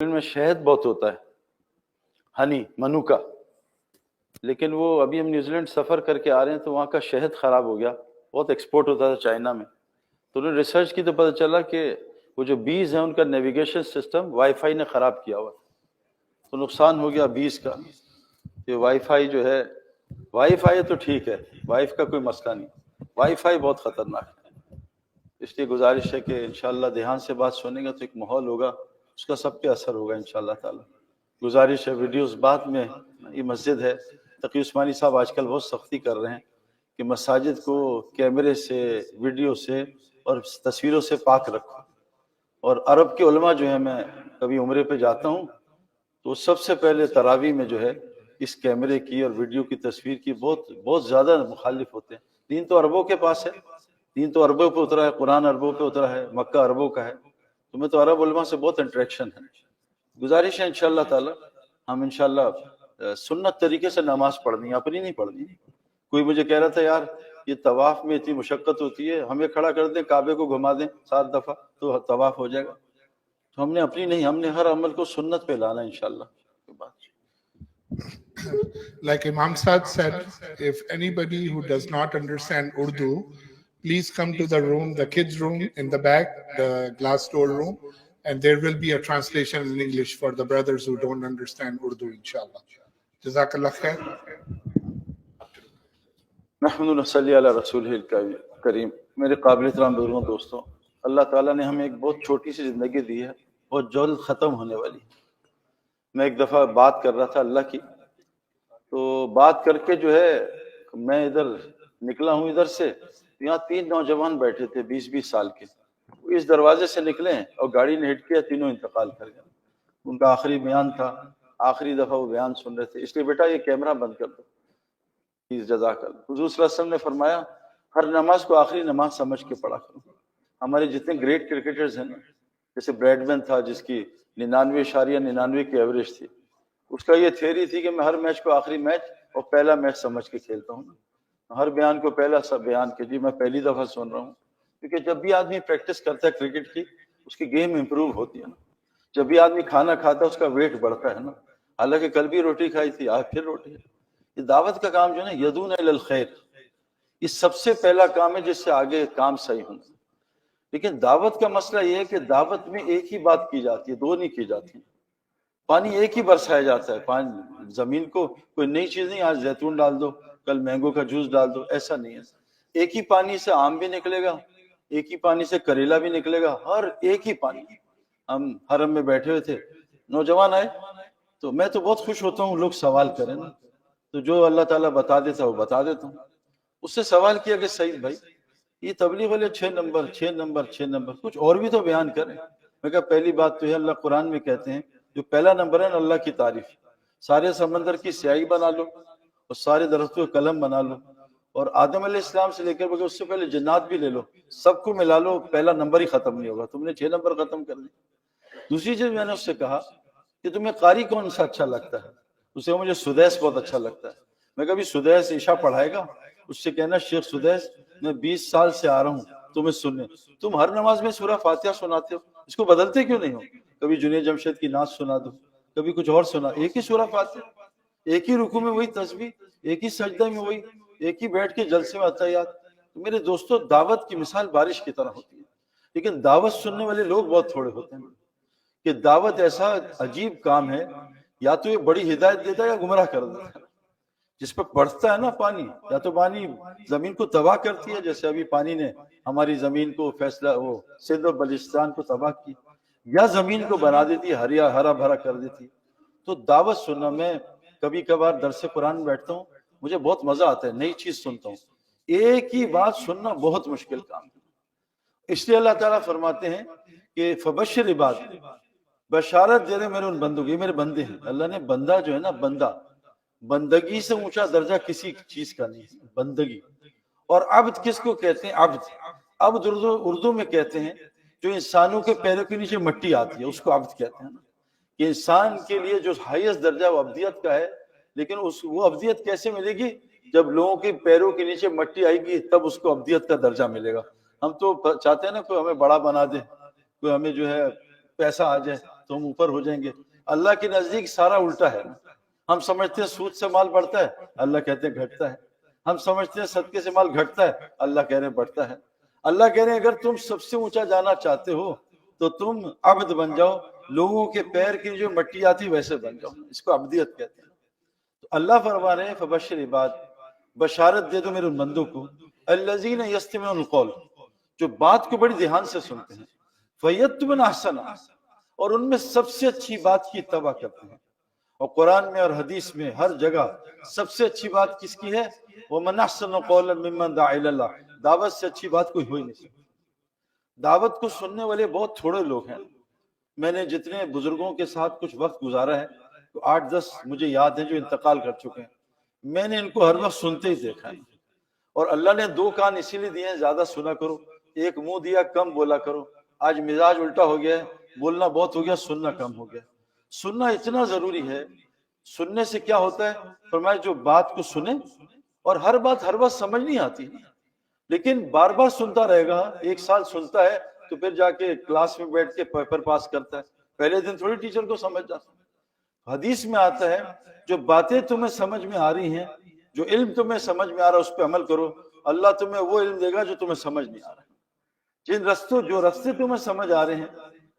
میں شہد بہت ہوتا ہے، ہنی منو کا، لیکن وہ ابھی ہم نیوزی لینڈ سفر کر کے آ رہے ہیں تو وہاں کا شہد خراب ہو گیا، بہت ایکسپورٹ ہوتا تھا چائنا میں، تو انہوں نے ریسرچ کی تو پتہ چلا کہ وہ جو بیز ہیں ان کا نیویگیشن سسٹم وائی فائی نے خراب کیا ہوا، تو نقصان ہو گیا بیز کا. کہ وائی فائی جو ہے، وائی فائی تو ٹھیک ہے، وائف کا کوئی مسئلہ نہیں، وائی فائی بہت خطرناک ہے. اس لیے گزارش ہے کہ انشاءاللہ دھیان سے بات سنیں گا تو ایک ماحول ہوگا، اس کا سب پہ اثر ہوگا انشاءاللہ تعالی. گزارش ہے ویڈیوز بعد میں، یہ مسجد ہے، تقی عثمانی صاحب آج کل بہت سختی کر رہے ہیں کہ مساجد کو کیمرے سے، ویڈیو سے اور تصویروں سے پاک رکھو. اور عرب کے علماء جو ہیں، میں کبھی عمرے پہ جاتا ہوں تو سب سے پہلے تراویح میں جو ہے اس کیمرے کی اور ویڈیو کی تصویر کی بہت زیادہ مخالف ہوتے ہیں. دین تو عربوں کے پاس ہے، دین تو عربوں پہ اترا ہے، قرآن عربوں پہ اترا ہے، مکہ عربوں کا ہے، تو میں تو عرب علماء سے بہت انٹریکشن ہے. گزارش ہے انشاءاللہ تعالی ہم انشاءاللہ سنت طریقے سے نماز پڑھنی ہے، اپنی نہیں پڑھنی. کوئی مجھے کہہ رہا تھا یار یہ طواف میں اتنی مشقت ہوتی ہے، ہمیں کھڑا کر دیں کعبے کو گھما دیں 7 دفعہ تو طواف ہو جائے گا. تو ہم نے اپنی نہیں، ہم نے ہر عمل کو سنت پہ لانا انشاءاللہ. Like Imam Saad said, if anybody who does not understand Urdu, please come to the room, the kids room in the back, the glass door room, and there will be a translation in English for the brothers who don't understand Urdu, inshallah. Jazakallah khair. نحمد نصلی علی رسول کریم. میرے قابل احترام بزرگوں دوستوں، اللہ تعالیٰ نے ہمیں ایک بہت چھوٹی سی زندگی دی ہے، بہت جلد ختم ہونے والی. میں ایک دفعہ بات کر رہا تھا اللہ کی، تو بات کر کے جو ہے میں ادھر نکلا ہوں ادھر سے، یہاں 3 نوجوان بیٹھے تھے 20 سال کے، اس دروازے سے نکلے اور گاڑی نے ہٹ کیا، تینوں انتقال کر گئے. ان کا آخری بیان تھا، آخری دفعہ وہ بیان سن رہے تھے. اس لیے بیٹا یہ کیمرہ بند کر دو. جزاک اللہ. حضور صلی اللہ علیہ وسلم نے فرمایا ہر نماز کو آخری نماز سمجھ کے پڑھا کرو. ہمارے جتنے گریٹ کرکٹرز ہیں نا، جیسے بریڈمن تھا جس کی 99.99 کی ایوریج تھی، اس کا یہ تھیوری تھی کہ میں ہر میچ کو آخری میچ اور پہلا میچ سمجھ کے کھیلتا ہوں. ہر بیان کو پہلا سب بیان کے جی میں پہلی دفعہ سن رہا ہوں. کیونکہ جب بھی آدمی پریکٹس کرتا ہے کرکٹ کی، اس کی گیم امپروو ہوتی ہے نا. جب بھی آدمی کھانا کھاتا ہے اس کا ویٹ بڑھتا ہے نا. حالانکہ کل بھی روٹی کھائی تھی، آج پھر روٹی. یہ دعوت کا کام جو ہے نا، یدون الی الخیر، یہ سب سے پہلا کام ہے جس سے آگے کام صحیح ہوں. لیکن دعوت کا مسئلہ یہ ہے کہ دعوت میں ایک ہی بات کی جاتی ہے، 2 نہیں کی جاتی. پانی ایک ہی برسایا جاتا ہے، پانی زمین کو کوئی نئی چیز نہیں، آج زیتون ڈال دو، کل مینگو کا جوس ڈال دو، ایسا نہیں ہے. ایک ہی پانی سے آم بھی نکلے گا، ایک ہی پانی سے کریلا بھی نکلے گا، ہر ایک ہی پانی. ہم حرم میں بیٹھے ہوئے تھے، نوجوان آئے تو میں تو بہت خوش ہوتا ہوں لوگ سوال کریں نا، تو جو اللہ تعالیٰ بتا دیتا وہ بتا دیتا ہوں. اس سے سوال کیا کہ سعید بھائی یہ تبلیغ والے 6 نمبر کچھ اور بھی تو بیان کریں. میں کہا پہلی بات تو یہ اللہ قرآن میں کہتے ہیں جو پہلا نمبر ہے نا اللہ کی تعریف. سارے سمندر کی سیاہی بنا لو اور سارے درختوں کا قلم بنا لو، اور آدم علیہ السلام سے لے کر اس سے پہلے جنات بھی لے لو، سب کو ملا لو، پہلا نمبر ہی ختم نہیں ہوگا. تم نے 6 نمبر ختم کر دی. دوسری چیز میں نے اس سے کہا کہ تمہیں قاری کون سا اچھا لگتا ہے؟ اس سے مجھے سدیس بہت اچھا لگتا ہے. میں کبھی سدیس عشاء پڑھائے گا، اس سے کہنا شیخ سدیس میں 20 سال سے آ رہا ہوں تمہیں سننے، تم ہر نماز میں سورہ فاتحہ سناتے ہو، اس کو بدلتے کیوں نہیں ہو؟ کبھی جنید جمشید کی نعت سنا دو، کبھی کچھ اور سنا. ایک ہی سورہ فاتحہ، ایک ہی رکوع میں وہی تسبیح، ایک ہی سجدہ میں وہی، ایک ہی بیٹھ کے جلسے میں اتحیات. میرے دوستو دعوت کی مثال بارش کی طرح ہوتی ہے، لیکن دعوت سننے والے لوگ بہت تھوڑے ہوتے ہیں. کہ دعوت ایسا عجیب کام ہے، یا تو یہ بڑی ہدایت دیتا ہے یا گمراہ کر دیتا ہے. جس پہ بڑھتا ہے نا پانی، یا تو پانی زمین کو تباہ کرتی ہے، جیسے ابھی پانی نے ہماری زمین کو سندھ و بلوچستان کو تباہ کی، یا زمین کو بنا دیتی ہے، ہرا بھرا کر دیتی. تو دعوت سننا، میں کبھی کبھار درس قرآن میں بیٹھتا ہوں، مجھے بہت مزہ آتا ہے، نئی چیز سنتا ہوں. ایک ہی بات سننا بہت مشکل کام ہے. اس لیے اللہ تعالیٰ فرماتے ہیں کہ فبشر عباد، بشارت دے رہے میرے ان بندوں کی، یہ میرے بندے ہیں. اللہ نے بندہ جو ہے نا، بندگی سے اونچا درجہ کسی چیز کا نہیں ہے، بندگی. اور عبد کس کو کہتے ہیں؟ عبد اردو میں کہتے ہیں جو انسانوں کے پیروں کے نیچے مٹی آتی ہے، اس کو عبد کہتے ہیں نا. کہ انسان کے لیے جو ہائیسٹ درجہ وہ عبدیت کا ہے، لیکن وہ عبدیت کیسے ملے گی؟ جب لوگوں کے پیروں کے نیچے مٹی آئے گی تب اس کو عبدیت کا درجہ ملے گا. ہم تو چاہتے ہیں نا کوئی ہمیں بڑا بنا دے، کوئی ہمیں جو ہے پیسہ آ جائے، تو ہم اوپر ہو جائیں گے. اللہ کے نزدیک سارا الٹا ہے. ہم سمجھتے ہیں سود سے مال بڑھتا ہے, اللہ کہتے ہیں گھٹتا ہے. ہم سمجھتے ہیں صدقے سے مال گھٹتا ہے, اللہ کہہ رہے ہیں بڑھتا ہے. اللہ کہہ رہے ہیں اگر تم سب سے اونچا جانا چاہتے ہو تو تم عبد بن جاؤ, لوگوں کے پیر کی جو مٹی آتی ویسے بن جاؤ. اس کو عبدیت کہتے ہیں. تو اللہ فرما رہے ہیں فبشر عباد, بشارت دے دو میرے بندوں کو, الذین یستمعون القول, جو بات کو بڑی دھیان سے سنتے ہیں, فیتبعون احسنہ, اور ان میں سب سے اچھی بات کی اتباع کرتے ہیں. اور قرآن میں اور حدیث میں ہر جگہ سب سے اچھی بات کس کی ہے؟ وَمَنْ أَحْسَنُ قَوْلًا مِمَّنْ دَعَا إِلَى اللَّهِ. دعوت سے اچھی بات کوئی ہو ہی نہیں سکتی. دعوت کو سننے والے بہت تھوڑے لوگ ہیں. میں نے جتنے بزرگوں کے ساتھ کچھ وقت گزارا ہے تو 8-10 مجھے یاد ہیں جو انتقال کر چکے ہیں. میں نے ان کو ہر وقت سنتے ہی دیکھا ہے. اور اللہ نے 2 کان اسی لیے دیے ہیں زیادہ سنا کرو, ایک منہ دیا کم بولا کرو. آج مزاج الٹا ہو گیا ہے, بولنا بہت ہو گیا, سننا کم ہو گیا. سننا اتنا ضروری ہے. سننے سے کیا ہوتا ہے؟ فرمایا جو بات کو سنے, اور ہر بات ہر وقت سمجھ نہیں آتی, لیکن بار بار سنتا رہے گا. 1 سال سنتا ہے تو پھر جا کے کلاس میں بیٹھ کے پیپر پاس کرتا ہے. پہلے دن تھوڑی ٹیچر کو سمجھ جاتا. حدیث میں آتا ہے جو باتیں تمہیں سمجھ میں آ رہی ہیں, جو علم تمہیں سمجھ میں آ رہا ہے اس پہ عمل کرو, اللہ تمہیں وہ علم دے گا جو تمہیں سمجھ نہیں آ رہا ہے. جو رستے تمہیں سمجھ آ رہے ہیں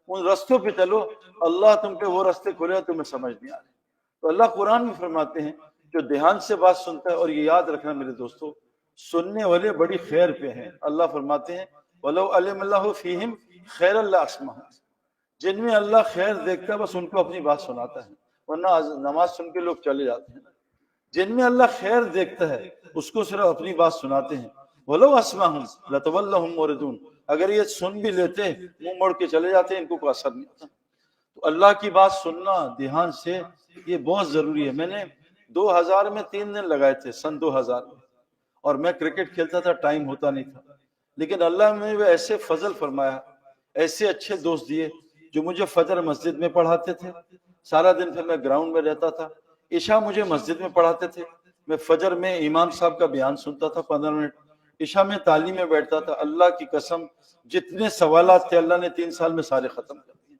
ان رستوں پہ چلو, اللہ تم پہ وہ رستے کھولے تمہیں سمجھ نہیں آ رہے. تو اللہ قرآن میں فرماتے ہیں جو دھیان سے بات سنتا ہے, اور یہ یاد رکھنا میرے دوستو, سننے والے بڑی خیر پہ ہیں. اللہ فرماتے ہیں وَلَوْ عَلِمَ اللَّهُ فِيهِمْ خَيْرًا لَأَسْمَعَهُمْ, جن میں اللہ خیر دیکھتا ہے بس ان کو اپنی بات سناتا ہے, ورنہ نماز سن کے لوگ چلے جاتے ہیں. جن میں اللہ خیر دیکھتا ہے اس کو صرف اپنی بات سناتے ہیں. وَلَوْ أَسْمَعَهُمْ لَتَوَلَّوْا هُمْ مُعْرِضُونَ, اگر یہ سن بھی لیتے منہ موڑ کے چلے جاتے ہیں, ان کو کوئی اثر نہیں ہوتا. تو اللہ کی بات سننا دھیان سے یہ بہت ضروری ہے. میں نے 2000 میں 3 دن لگائے تھے, سن 2000 میں, اور میں کرکٹ کھیلتا تھا, ٹائم ہوتا نہیں تھا. لیکن اللہ نے وہ ایسے فضل فرمایا, ایسے اچھے دوست دیے جو مجھے فجر مسجد میں پڑھاتے تھے. سارا دن پھر میں گراؤنڈ میں رہتا تھا. عشاء مجھے مسجد میں پڑھاتے تھے, میں فجر میں امام صاحب کا بیان سنتا تھا 15 منٹ, عشاء میں تعلیم میں بیٹھتا تھا. اللہ کی قسم جتنے سوالات تھے اللہ نے 3 سال میں سارے ختم کر دیے.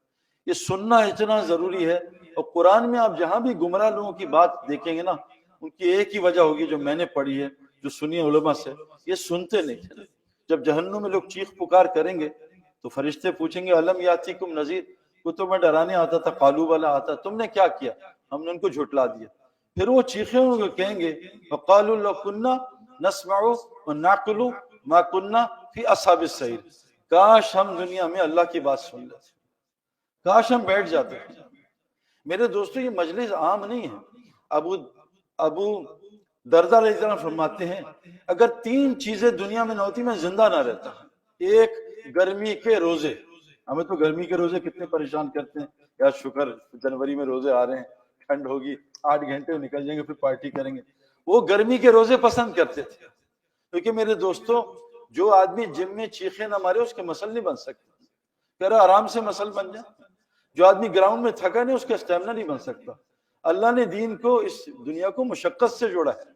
یہ سننا اتنا ضروری ہے. اور قرآن میں آپ جہاں بھی گمراہ لوگوں کی بات دیکھیں گے نا, ان کی ایک ہی وجہ ہوگی جو میں نے پڑھی ہے, جو سنی علماء سے, یہ سنتے نہیں تھے. جب جہنم میں لوگ چیخ پکار کریں گے تو فرشتے پوچھیں گے الم یاتیکم نذیر, وہ تمہیں ڈرانے آتا تھا, قالوا والا آتا, تم نے کیا کیا؟ ہم نے ان کو جھٹلا دیا. پھر وہ چیخیں ہوئے کہیں گے وقالوا لو كنا نسمع ونعقل ما كنا في اصحاب السعیر, کاش ہم دنیا میں اللہ کی بات سن لیتے, کاش ہم بیٹھ جاتے. میرے دوستو یہ مجلس عام نہیں ہے. ابو دردہ رضی اللہ عنہ فرماتے ہیں اگر 3 چیزیں دنیا میں نہ ہوتی میں زندہ نہ رہتا. ایک, گرمی کے روزے. ہمیں تو گرمی کے روزے کتنے پریشان کرتے ہیں, یا شکر جنوری میں روزے آ رہے ہیں, ٹھنڈ ہوگی 8 گھنٹے نکل جائیں گے پھر پارٹی کریں گے. وہ گرمی کے روزے پسند کرتے تھے, کیونکہ میرے دوستو جو آدمی جم میں چیخے نہ مارے اس کے مسل نہیں بن سکتے. کہہ رہا آرام سے مسل بن جائے. جو آدمی گراؤنڈ میں تھکا نہیں اس کا اسٹیمنا نہیں بن سکتا. اللہ نے دین کو, اس دنیا کو مشقت سے جوڑا ہے.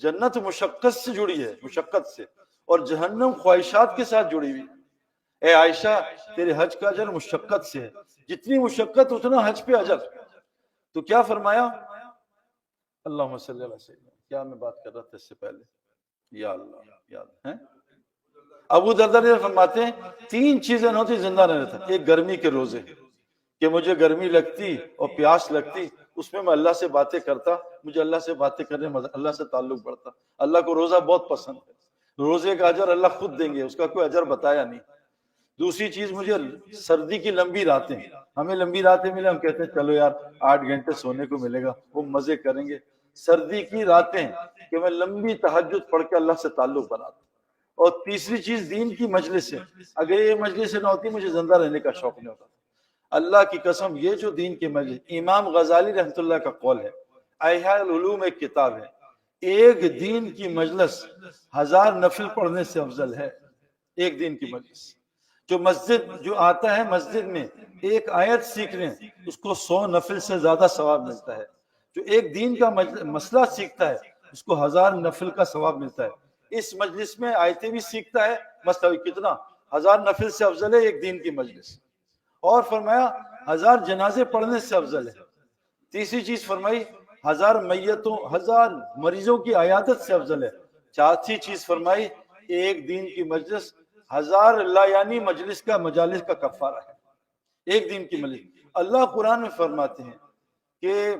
جنت مشقت سے جڑی ہے, مشقت سے, اور جہنم خواہشات کے ساتھ جڑی ہوئی. اے عائشہ تیرے حج کا اجر مشقت سے ہے, جتنی مشقت اتنا حج پہ اجر. تو کیا فرمایا, اللہم صلی اللہ علیہ وسلم, کیا میں بات کر رہا تھا اس سے پہلے, یا اللہ یاد ہے. ابو دردہ فرماتے ہیں 3 چیزیں نہ ہوتی زندہ نہ رہتا. ایک, گرمی کے روزے, کہ مجھے گرمی لگتی اور پیاس لگتی, اس میں اللہ سے باتیں کرتا, مجھے اللہ سے باتیں کرنے میں اللہ سے تعلق بڑھتا. اللہ کو روزہ بہت پسند ہے, روزے کا اجر اللہ خود دیں گے, اس کا کوئی اجر بتایا نہیں. دوسری چیز, مجھے سردی کی لمبی راتیں, ہمیں لمبی راتیں ملے, ہم کہتے ہیں چلو یار 8 گھنٹے سونے کو ملے گا, وہ مزے کریں گے. سردی کی راتیں کہ میں لمبی تہجد پڑھ کے اللہ سے تعلق بناتا. اور تیسری چیز دین کی مجلس ہے, اگر یہ مجلس نہ ہوتی مجھے زندہ رہنے کا شوق نہیں ہوتا. اللہ کی قسم یہ جو دین کی مجلس, امام غزالی رحمۃ اللہ کا قول ہے, احیاء العلوم ایک کتاب ہے, ایک دین کی مجلس 1000 نفل پڑھنے سے افضل ہے. ایک دین کی مجلس, جو مسجد جو آتا ہے مسجد میں ایک آیت سیکھنے, اس کو 100 نفل سے زیادہ ثواب ملتا ہے. جو ایک دین کا مسئلہ سیکھتا ہے اس کو 1000 نفل کا ثواب ملتا ہے. اس مجلس میں آیتیں بھی سیکھتا ہے, مسئلہ کتنا 1000 نفل سے افضل ہے ایک دین کی مجلس. اور فرمایا 1000 جنازے پڑھنے سے افضل ہے۔ تیسری چیز فرمائی 1000 میتوں 1000 مریضوں کی عیادت سے افضل ہے۔ چوتھی چیز فرمائی ایک دین کی مجلس 1000 لایانی مجلس کا مجالس کا کفارہ ہے۔ ایک دن کی مجلس، اللہ قرآن میں فرماتے ہیں کہ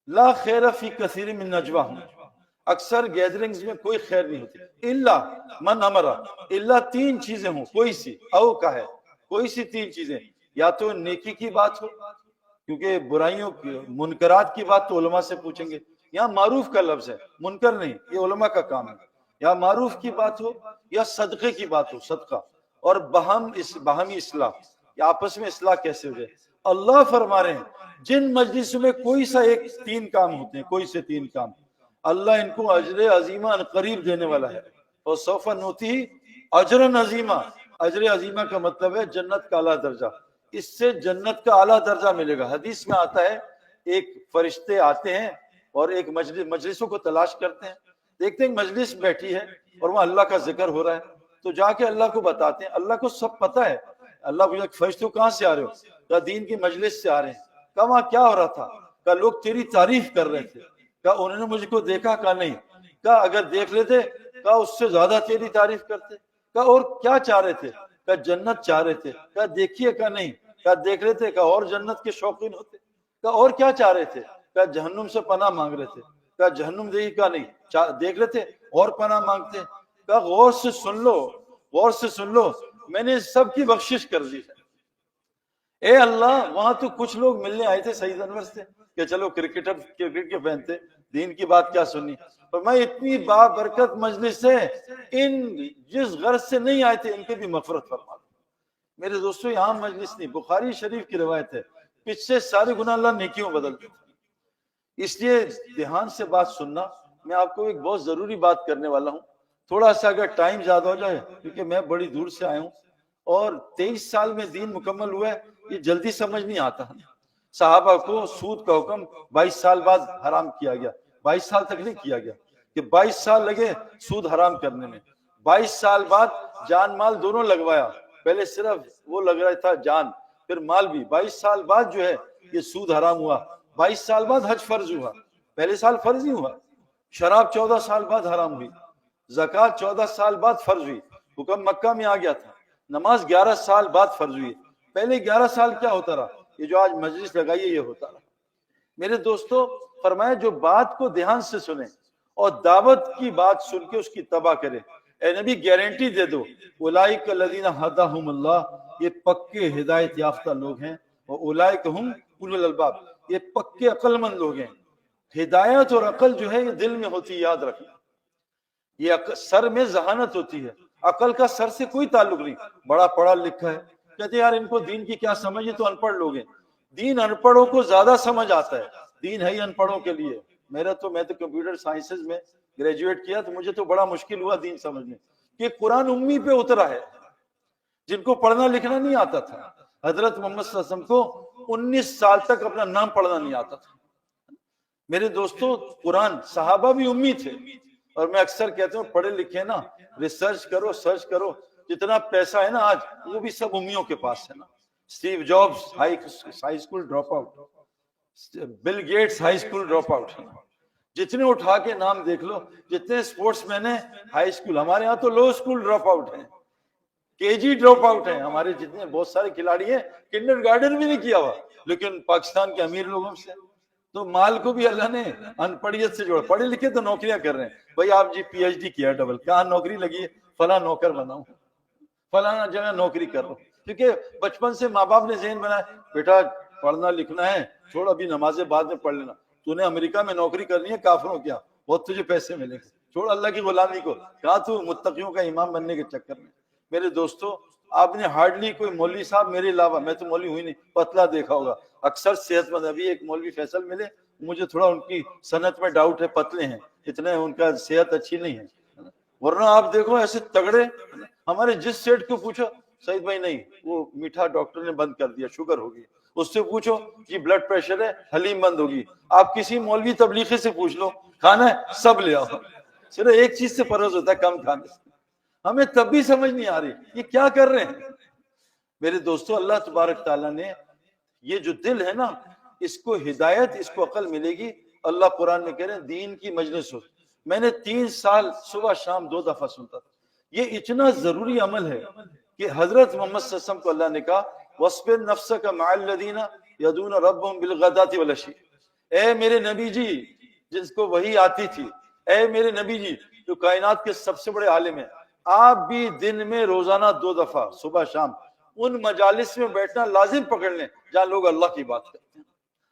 لا خیر فی کثیر من نجواہم، اکثر گیدرنگز میں کوئی خیر نہیں ہوتی، الا من امرا، الا 3 چیزیں ہوں، کوئی سی او کا ہے، کوئی سی 3 چیزیں، یا تو نیکی کی بات ہو، کیونکہ برائیوں کی منکرات کی بات تو علماء سے پوچھیں گے، یہاں معروف کا لفظ ہے، منکر نہیں، یہ علماء کا کام ہے، یا معروف کی بات ہو یا صدقے کی بات ہو، صدقہ، اور باہمی اصلاح، یا آپس میں اصلاح کیسے ہو جائے۔ اللہ فرما رہے ہیں جن مجلس میں کوئی سا 3 کام ہوتے ہیں، کوئی سے 3 کام، اللہ ان کو اجر عظیمہ قریب دینے والا ہے، اور سوف نوتی اجر عظیمہ، اجر عظیمہ کا مطلب ہے جنت کا اعلیٰ درجہ، اس سے جنت کا اعلیٰ درجہ ملے گا۔ حدیث میں آتا ہے ایک فرشتے آتے ہیں اور ایک مجلسوں کو تلاش کرتے ہیں، دیکھتے ہیں مجلس بیٹھی ہے اور وہاں اللہ کا ذکر ہو رہا ہے، تو جا کے اللہ کو بتاتے ہیں، اللہ کو سب پتہ ہے۔ اللہ پوچھا فرشتوں کہاں سے آ رہے ہو؟ کہا دین کی مجلس سے آ رہے ہیں۔ کہا وہاں کیا ہو رہا تھا؟ کہا لوگ تیری تعریف کر رہے تھے۔ کہا انہوں نے مجھ کو دیکھا؟ کہا نہیں۔ کہا اگر دیکھ لیتے کہا اس سے زیادہ تیری تعریف کرتے۔ کہا اور کیا چاہ رہے تھے؟ کہا جنت چاہ رہے تھے۔ کہا دیکھیے؟ کہا نہیں۔ کہا دیکھ لیتے؟ کہا اور جنت کے شوقین ہوتے۔ کہا اور کیا چاہ رہے تھے؟ کہا جہنم سے پناہ مانگ رہے تھے۔ کہا جہنم دیکھی؟ کہا نہیں۔ دیکھ لیتے اور پناہ مانگتے۔ کہا غور سے سن لو، غور سے سن لو، میں نے سب کی بخشش کر دی ہے۔ اے اللہ وہاں تو کچھ لوگ ملنے آئے تھے سعید انور سے کہ چلو کرکٹ کے فین تھے، دین کی بات کیا سننی، پر میں اتنی بابرکت مجلس ہے، ان جس غرض سے نہیں آئے تھے ان کے بھی مغفرت فرما دو۔ میرے دوستو یہاں مجلس نہیں، بخاری شریف کی روایت ہے، پچھلے سارے گناہ اللہ نیکیوں بدل دیتا ہے۔ اس لیے دھیان سے بات سننا۔ میں آپ کو ایک بہت ضروری بات کرنے والا ہوں، تھوڑا سا اگر ٹائم زیادہ ہو جائے، کیونکہ میں بڑی دور سے آیا ہوں اور 23 سال میں دین مکمل ہوا ہے، یہ جلدی سمجھ نہیں آتا۔ صحابہ کو سود کا حکم 22 سال بعد حرام کیا گیا، 22 سال تک نہیں کیا گیا، کہ 22 سال لگے سود حرام کرنے میں، 22 سال بعد جان مال دونوں لگوایا، پہلے صرف وہ لگ رہا تھا جان، پھر مال بھی، 22 سال بعد جو ہے یہ سود حرام ہوا، 22 سال بعد حج فرض ہوا، پہلے سال فرض نہیں ہوا، شراب 14 سال بعد حرام ہوئی، زکوٰۃ 14 سال بعد فرض ہوئی، حکم مکہ میں آ گیا تھا، نماز 11 سال بعد فرض ہوئی، پہلے 11 سال کیا ہوتا رہا؟ یہ جو آج مجلس لگائیے یہ ہوتا رہا۔ میرے دوستو فرمایا جو بات کو دھیان سے سنیں اور دعوت کی بات سن کے اس کی تباہ کرے، اے نبی گارنٹی دے دو، اولئک الذین ھداھم اللہ، یہ پکے ہدایت یافتہ لوگ ہیں، اور اولئک ھم اولو الالباب، یہ پکے عقل مند لوگ ہیں۔ ہدایت اور عقل جو ہے یہ دل میں ہوتی ہے، یاد رکھنا، یہ سر میں ذہانت ہوتی ہے، عقل کا سر سے کوئی تعلق نہیں۔ بڑا پڑھا لکھا ہے، کہتے یار ان کو دین کی کیا سمجھ، یہ تو ان پڑھ لوگ ہیں۔ دین ان پڑھوں کو زیادہ سمجھ آتا ہے، دین ہے ہی ان پڑھوں کے لیے۔ میں تو کمپیوٹر سائنسز میں گریجویٹ کیا تو مجھے تو بڑا مشکل ہوا دین سمجھنے، کہ قرآن امی پہ اترا ہے، جن کو پڑھنا لکھنا نہیں آتا تھا۔ حضرت محمد صلی اللہ علیہ وسلم کو 19 سال تک اپنا نام پڑھنا نہیں آتا تھا۔ میرے دوستو قرآن، صحابہ بھی امی تھے، اور میں اکثر کہتا ہوں پڑھے لکھے نا، ریسرچ کرو، سرچ کرو، جتنا پیسہ ہے نا آج وہ بھی سب امیوں کے پاس ہے نا۔ Steve Jobs high school dropout, Bill Gates high school dropout, جتنے اٹھا کے نام دیکھ لو، جتنے اسپورٹس مین ہیں ہائی اسکول، ہمارے ہاں تو لو اسکول ڈراپ آؤٹ ہیں، کے جی ڈراپ آؤٹ ہیں، ہمارے جتنے بہت سارے کھلاڑی ہیں کنڈر گارڈن بھی نہیں کیا ہوا، لیکن پاکستان کے امیر لوگوں سے تو مال کو بھی اللہ نے ان پڑھیت سے جوڑا۔ پڑھے لکھے تو نوکریاں کر رہے ہیں، بھائی آپ جی پی ایچ ڈی کیا ڈبل، کہاں نوکری لگی ہے؟ فلاں نوکر بنا ہوں، فلاں جگہ نوکری کر رہا ہوں، کیونکہ بچپن سے ماں باپ نے ذہن بنایا بیٹا پڑھنا لکھنا ہے، چھوڑ ابھی نمازیں بعد میں پڑھ لینا، تو نے امریکہ میں نوکری کرنی ہے کافروں کیا، بہت تجھے پیسے ملیں گے، چھوڑ اللہ کی غلامی کو، کہاں تو متقیوں کا امام بننے کے چکر میں۔ میرے دوستو آپ نے ہارڈلی کوئی مولوی صاحب میرے علاوہ، میں تو مولوی ہوئی نہیں، پتلا دیکھا ہوگا، اکثر صحت مند، ابھی ایک مولوی فیصل ملے، مجھے تھوڑا ان کی صنعت میں ڈاؤٹ ہے، پتلے ہیں اتنے، ان کا صحت اچھی نہیں ہے، ورنہ آپ دیکھو ایسے تگڑے۔ ہمارے جس سیٹ کو پوچھو سعید بھائی نہیں وہ میٹھا ڈاکٹر نے بند کر دیا، شوگر ہوگی، اس سے پوچھو جی بلڈ پریشر ہے، حلیم بند ہوگی، آپ کسی مولوی تبلیغی سے پوچھ لو کھانا ہے سب لے آؤ، صرف ایک چیز سے پرہیز ہوتا ہے کم کھانے سے۔ ہمیں تب بھی سمجھ نہیں آ رہی یہ کیا کر رہے ہیں۔ میرے دوستو اللہ تبارک تعالیٰ نے یہ جو دل ہے نا، اس کو ہدایت، اس کو عقل ملے گی۔ اللہ قرآن میں کہہ رہے ہیں دین کی مجلس ہو، میں نے 3 سال صبح شام 2 دفعہ سنتا تھا۔ یہ اتنا ضروری عمل ہے کہ حضرت محمد صلی اللہ علیہ وسلم کو اللہ نے کہا وَاصْبِرْ نَفْسَكَ مَعَ الَّذِينَ يَدْعُونَ رَبَّهُمْ بِالْغَدَاةِ وَالْعَشِيِّ، اے میرے نبی جی جس کو وحی آتی تھی، اے میرے نبی جی جو کائنات کے سب سے بڑے عالم ہیں، آپ بھی دن میں روزانہ 2 دفعہ صبح شام ان مجالس میں بیٹھنا لازم پکڑ لیں جہاں لوگ اللہ کی بات کرتے ہیں۔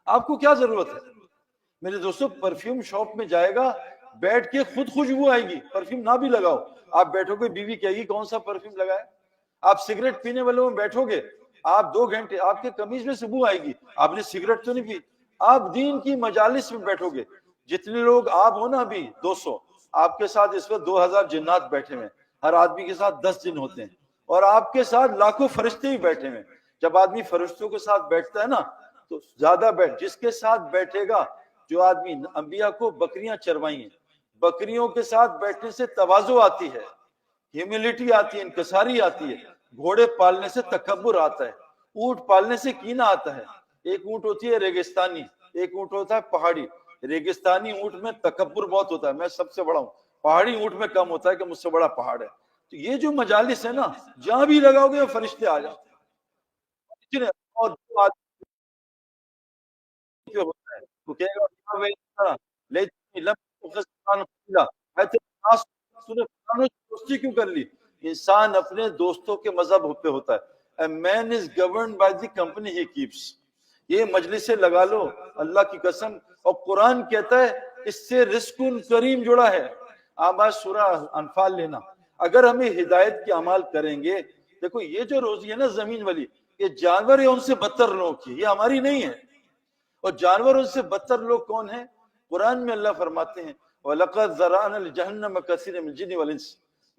آپ کو کیا ضرورت ہے میرے دوستو؟ پرفیوم شاپ میں جائے گا، بیٹھ کے خود خوشبو آئے گی، پرفیوم نہ بھی لگاؤ، آپ بیٹھو گے، بیوی کہے گی کون سا پرفیوم لگائے۔ آپ سگریٹ پینے والوں میں بیٹھو گے، آپ 2 گھنٹے آپ کے قمیض میں بو آئے گی، آپ نے سگریٹ تو نہیں پی۔ آپ دین کی مجالس میں بیٹھو گے، جتنے لوگ آپ ہو نا ابھی 200، آپ کے ساتھ اس وقت 2000 جنات بیٹھے ہوئے ہیں، ہر آدمی کے ساتھ 10 جن ہوتے ہیں، اور آپ کے ساتھ لاکھوں فرشتے ہی بیٹھے ہوئے ہیں۔ جب آدمی فرشتوں کے ساتھ بیٹھتا ہے نا تو زیادہ جس کے ساتھ بیٹھے گا، جو آدمی انبیاء کو بکریاں چروائی ہیں، بکریوں کے ساتھ بیٹھنے سے تواضع آتی ہے، ہیوملٹی آتی ہے، انکساری آتی ہے۔ گھوڑے پالنے سے تکبر آتا ہے، اونٹ پالنے سے کینہ آتا ہے۔ ایک اونٹ ہوتی ہے ریگستانی، ایک اونٹ ہوتا ہے پہاڑی۔ ریگستانی اونٹ میں تکبر بہت ہوتا ہے، میں سب سے بڑا ہوں، پہاڑی اونٹ میں کم ہوتا ہے کہ مجھ سے بڑا پہاڑ ہے۔ تو یہ جو مجالس ہے نا، جہاں بھی لگاؤ گے فرشتے آ جاتے ہیں، اور جو آدمی پہ ہوتا ہے وہ کہے گا دوستی کیوں کر لی؟ انسان اپنے دوستوں کے مذہب پہ ہوتا ہے۔ A man is governed by the company he keeps۔ یہ مجلسیں لگا لو اللہ کی قسم، اور قرآن کہتا ہے اس سے رزق کریم جڑا ہے۔ آپ آج سورہ انفال لینا، اگر ہمیں ہدایت کے اعمال کریں گے، دیکھو یہ جو روزی ہے نا زمین والی، یہ جانور ہے ان سے بدتر لوگوں کی، یہ ہماری نہیں ہے۔ اور جانوروں سے بدتر لوگ کون ہیں؟ قرآن میں اللہ فرماتے ہیں وَلَقَدْ ذَرَأْنَا لِجَهَنَّمَ كَثِيرًا مِنَ الْجِنِّ وَالْإِنسِ،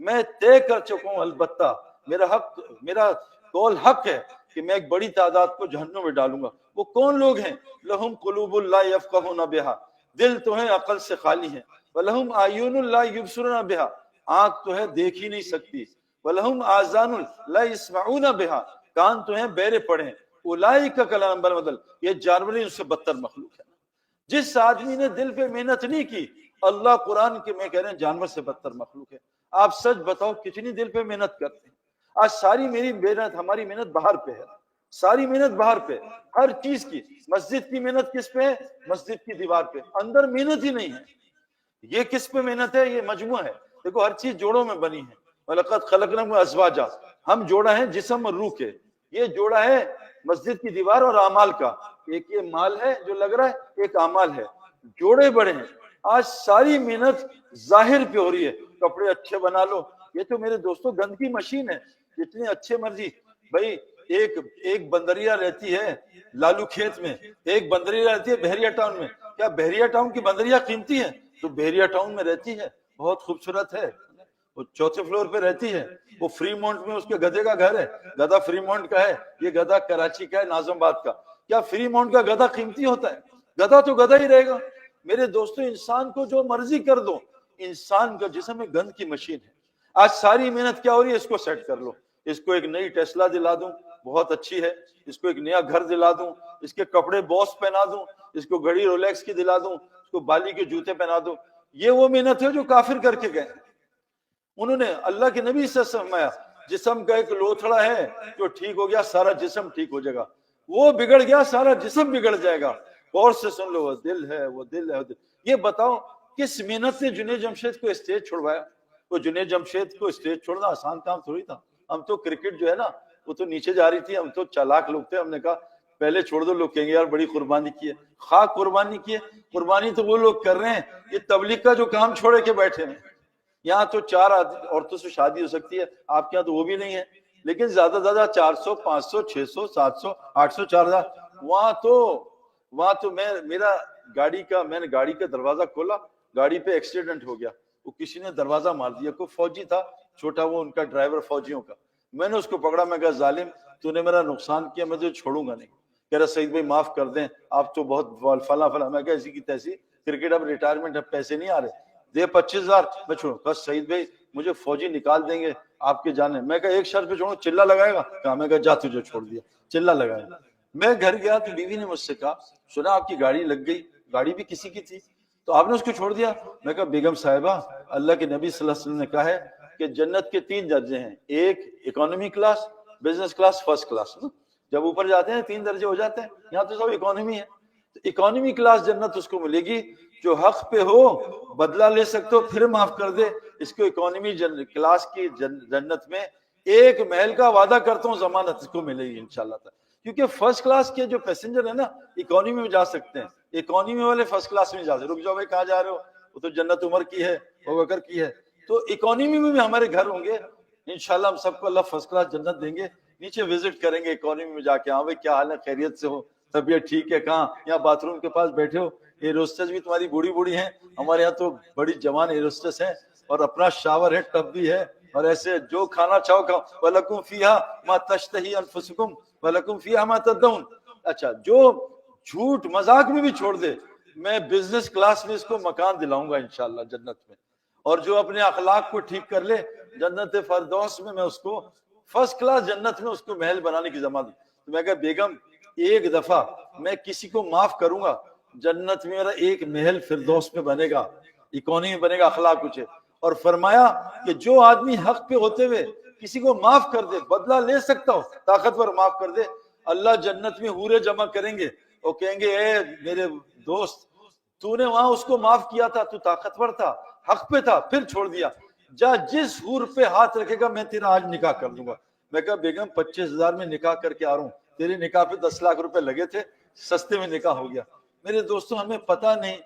میں طے کر چکا ہوں، البتہ میرا قول حق ہے کہ میں ایک بڑی تعداد کو جہنم میں ڈالوں گا۔ وہ کون لوگ ہیں؟ لَهُمْ قُلُوبٌ لَا يَفْقَهُونَ بِهَا، دل تو ہیں عقل سے خالی ہیں، وَلَهُمْ أَعْيُنٌ لَا يُبْصِرُونَ بِهَا، آنکھ تو ہے دیکھ ہی نہیں سکتی، وَلَهُمْ آذَانٌ لَا يَسْمَعُونَ بِهَا، کان تو ہیں بہرے پڑے ہیں، اولئک کالانعام بل اضل، یہ جانور ان سے بدتر مخلوق ہے۔ جس آدمی نے دل پہ محنت نہیں کی، اللہ قرآن کے میں کہہ رہے ہیں جانور سے بدتر مخلوق ہے۔ آپ سچ بتاؤ کتنی دل پہ محنت کرتے ہیں؟ آج ساری میری محنت، ہماری محنت باہر پہ ہے، ساری محنت باہر پہ، ہر چیز کی۔ مسجد کی محنت کس پہ ہے؟ مسجد کی دیوار پہ، اندر محنت ہی نہیں ہے۔ یہ کس پہ محنت ہے؟ یہ مجموعہ ہے، دیکھو ہر چیز جوڑوں میں بنی ہے۔ وَلَقَدْ خَلَقْنَاكُمْ أَزْوَاجًا، ہم جوڑا ہے جسم اور روح کے، یہ جوڑا ہے مسجد کی دیوار اور اعمال کا، ایک یہ مال ہے جو لگ رہا ہے، ایک اعمال ہے، جوڑے بڑے ہیں۔ آج ساری محنت ظاہر پہ ہو رہی ہے، کپڑے اچھے بنا لو، یہ تو میرے دوستو گند کی مشین ہے، جتنے اچھے مرضی۔ بھائی ایک بندریا رہتی ہے لالو کھیت میں، ایک بندریا رہتی ہے بحریہ ٹاؤن میں۔ کیا بحریہ ٹاؤن کی بندریا قیمتی ہے؟ تو بحریہ ٹاؤن میں رہتی ہے، بہت خوبصورت ہے، وہ 4تھے فلور پہ رہتی ہے، وہ فری مونٹ میں اس کے گدھے کا گھر ہے، گدھا فری مونٹ کا ہے، یہ گدھا کراچی کا ہے، ناظم آباد کا۔ کیا فری مونٹ کا گدھا قیمتی ہوتا ہے؟ گدھا تو گدھا ہی رہے گا۔ میرے دوستو انسان کو جو مرضی کر دو، انسان کا جسم ایک گند کی مشین ہے۔ آج ساری محنت کیا ہو رہی ہے؟ اس کو سیٹ کر لو، اس کو ایک نئی ٹیسلا دلا دوں، بہت اچھی ہے، اس کو ایک نیا گھر دلا دوں، اس کے کپڑے باس پہنا دوں، اس کو گھڑی رولیکس کی دلا دوں، اس کو بالی کے جوتے پہنا دوں۔ یہ وہ محنت ہے جو کافر کر کے گئے۔ انہوں نے اللہ کے نبی سے فرمایا جسم کا ایک لوتھڑا ہے جو ٹھیک ہو گیا سارا جسم ٹھیک ہو جائے گا، وہ بگڑ گیا سارا جسم بگڑ جائے گا۔ غور سے سن لو، وہ دل ہے، وہ دل ہے۔ یہ بتاؤ کس محنت نے جنید جمشید کو اسٹیج چھوڑوایا؟ وہ جنید جمشید کو اسٹیج چھوڑنا آسان کام تھوڑی تھا۔ ہم تو کرکٹ جو ہے نا وہ تو نیچے جا رہی تھی، ہم تو چالاک لوگ تھے، ہم نے کہا پہلے چھوڑ دو، لوگ کہیں گے یار بڑی قربانی کی ہے۔ خاک قربانی کی ہے، قربانی تو وہ لوگ کر رہے ہیں، یہ تبلیغ کا جو کام چھوڑے کے بیٹھے ہیں۔ یہاں تو 4 عورتوں سے شادی ہو سکتی ہے، آپ کے یہاں تو وہ بھی نہیں ہے، لیکن زیادہ سے زیادہ 400 500 600 700 800 4000۔ وہاں تو میں نے گاڑی کا دروازہ کھولا، گاڑی پہ ایکسیڈنٹ ہو گیا، وہ کسی نے دروازہ مار دیا، کوئی فوجی تھا چھوٹا، وہ ان کا ڈرائیور فوجیوں کا۔ میں نے اس کو پکڑا، میں کہا ظالم تو نے میرا نقصان کیا، میں تجھے چھوڑوں گا نہیں۔ کہہ رہا سعید بھائی معاف کر دیں، آپ تو بہت فلاں۔ میں کہا اسی کی تیسی کرکٹ اب ریٹائرمنٹ ہے، پیسے نہیں آ رہے، دے 25,000 میں چھوڑوں۔ بس سعید بھائی مجھے فوجی نکال دیں گے آپ کے جانے۔ میں کہا ایک شرط پہ چھوڑوں، چلہ لگائے گا؟ کہا، میں کہا جا تجھے چھوڑ دیا، چلہ لگایا۔ میں گھر گیا تو بیوی نے مجھ سے کہا سنا آپ کی گاڑی لگ گئی, گاڑی بھی کسی کی تھی تو آپ نے اس کو چھوڑ دیا. میں کہا بیگم صاحبہ اللہ کے نبی صلی اللہ علیہ وسلم نے کہا ہے کہ جنت کے 3 درجے ہیں, ایک economy class, business class, first class. جب اوپر جاتے ہیں 3 درجے ہو جاتے ہیں, یہاں تو سب اکانومی ہے. تو اکانومی کلاس جنت اس کو ملے گی جو حق پہ ہو, بدلہ لے سکتے ہو پھر معاف کر دے. اس کو اکانومی کلاس کی جنت میں ایک محل کا وعدہ کرتا ہوں ضمانت اس کو ملے گی انشاءاللہ تعالی. کیونکہ فرسٹ کلاس کے جو پیسنجر ہیں نا اکانومی میں جا سکتے ہیں, اکانومی والے فرسٹ کلاس میں جا سکتے. رک جاؤ بھائی کہاں جا رہے ہو, وہ تو جنت عمر کی ہے, ابوبکر کی ہے. تو اکانومی میں بھی ہمارے گھر ہوں گے انشاءاللہ, ہم سب کو اللہ فرسٹ کلاس جنت دیں گے. نیچے وزٹ کریں گے اکانومی میں جا کے, ہاں بھائی کیا حال ہے, خیریت سے ہو, طبیعت ٹھیک ہے, کہاں یہاں باتھ روم کے پاس بیٹھے ہو. ایئر ہوسٹس بھی تمہاری بوڑھی بوڑھی ہیں, ہمارے یہاں تو بڑی جوان ایئر ہوسٹس ہیں, اور اپنا شاور ہے, ٹب بھی ہے, اور ایسے جو کھانا چاہو کھاؤ. وَلَكُمْ فِيهَا مَا تَشْتَهِي أَنفُسُكُمْ وَلَكُمْ فِيهَا مَا تَدَّعُونَ. اچھا جو جھوٹ مذاق میں بھی چھوڑ دے, میں بزنس کلاس میں اس کو مکان دلاؤں گا انشاءاللہ جنت میں. اور جو اپنے اخلاق کو ٹھیک کر لے جنت فردوس میں اس کو فرسٹ کلاس جنت میں اس کو محل بنانے کی ضمانت. تو میں کہا بیگم ایک دفعہ میں کسی کو معاف کروں گا جنت میں میرا ایک محل فردوس میں بنے گا, اکانومی بنے گا, اخلاق کچھ ہے. اور فرمایا کہ جو آدمی حق پہ ہوتے ہوئے کسی کو معاف کر دے, بدلہ لے سکتا ہو, طاقتور معاف کر دے, اللہ جنت میں حورے جمع کریں گے اور کہیں گے اے میرے دوست تو نے وہاں اس کو معاف کیا تھا, تو طاقتور تھا, حق پہ تھا, پھر چھوڑ دیا, جا جس حور پہ ہاتھ رکھے گا میں تیرا آج نکاح کر دوں گا. میں کہا بیگم 25,000 میں نکاح کر کے آ رہا ہوں, تیرے نکاح پہ 10 لاکھ روپے لگے تھے, سستے میں نکاح ہو گیا. میرے دوستوں ہمیں پتہ نہیں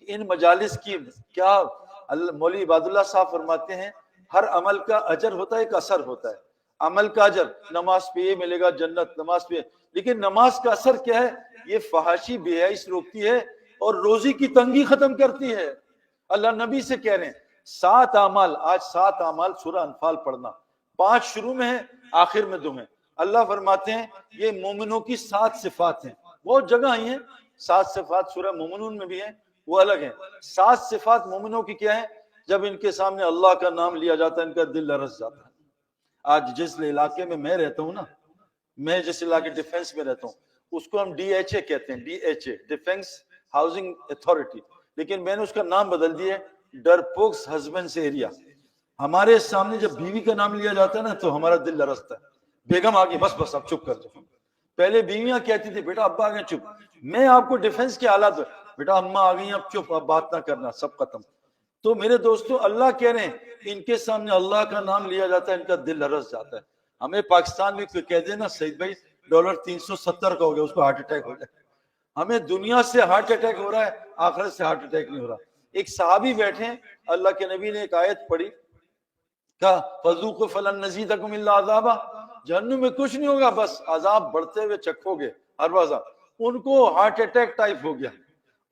ان مجالس کی کیا. مولوی عباد اللہ صاحب فرماتے ہیں ہر عمل کا اجر ہوتا ہے, ایک اثر ہوتا ہے. عمل کا اجر, نماز پہ یہ ملے گا جنت, نماز پہ, لیکن نماز کا اثر کیا ہے, یہ فحاشی بے حیائی سے روکتی ہے اور روزی کی تنگی ختم کرتی ہے. اللہ نبی سے کہہ رہے ہیں 7 اعمال, آج 7 اعمال سورہ انفال پڑھنا, 5 شروع میں ہیں, آخر میں 2 ہیں. اللہ فرماتے ہیں یہ مومنوں کی 7 صفات ہیں, بہت جگہ آئی ہیں 7 صفات, سورہ مومنون میں بھی ہیں, وہ الگ ہیں. 7 صفات مومنوں کی کیا ہیں, جب ان کے سامنے اللہ کا نام لیا جاتا ہے ان کا دل لرز جاتا ہے. آج جس علاقے میں میں رہتا ہوں نا, میں جس علاقے ڈیفنس میں رہتا ہوں اس کو ہم DHA کہتے ہیں, DHA ڈیفنس ہاؤسنگ اتھارٹی, لیکن میں نے اس کا نام بدل دیا ڈرپوکس ہسبینڈس ایریا. ہمارے سامنے جب بیوی کا نام لیا جاتا ہے نا تو ہمارا دل لرزتا ہے. بیگم آگے, بس اب چپ کر دو. پہلے بیویاں کہتی تھی بیٹا ابا آ گئے چپ, میں آپ کو ڈیفنس کے حالات میں, بیٹا اماں آ گئی اب چپ, اب بات نہ کرنا, سب ختم. تو میرے دوستو اللہ کہہ رہے ہیں ان کے سامنے اللہ کا نام لیا جاتا ہے ان کا دل لرز جاتا ہے. ہمیں پاکستان میں کوئی کہہ دے نا سعید بھائی ڈالر 370 کا ہو گیا, اس کو ہارٹ اٹیک ہو جائے. ہمیں دنیا سے ہارٹ اٹیک ہو رہا ہے, آخرت سے ہارٹ اٹیک نہیں ہو رہا. ایک صحابی بیٹھے ہیں, اللہ کے نبی نے ایک آیت پڑھی, کہا فذوقوا فلن نزیدکم الا عذابا, جہنم میں کچھ نہیں ہوگا بس عذاب بڑھتے ہوئے چکھو گے ہر روزہ. ان کو ہارٹ اٹیک ٹائپ ہو گیا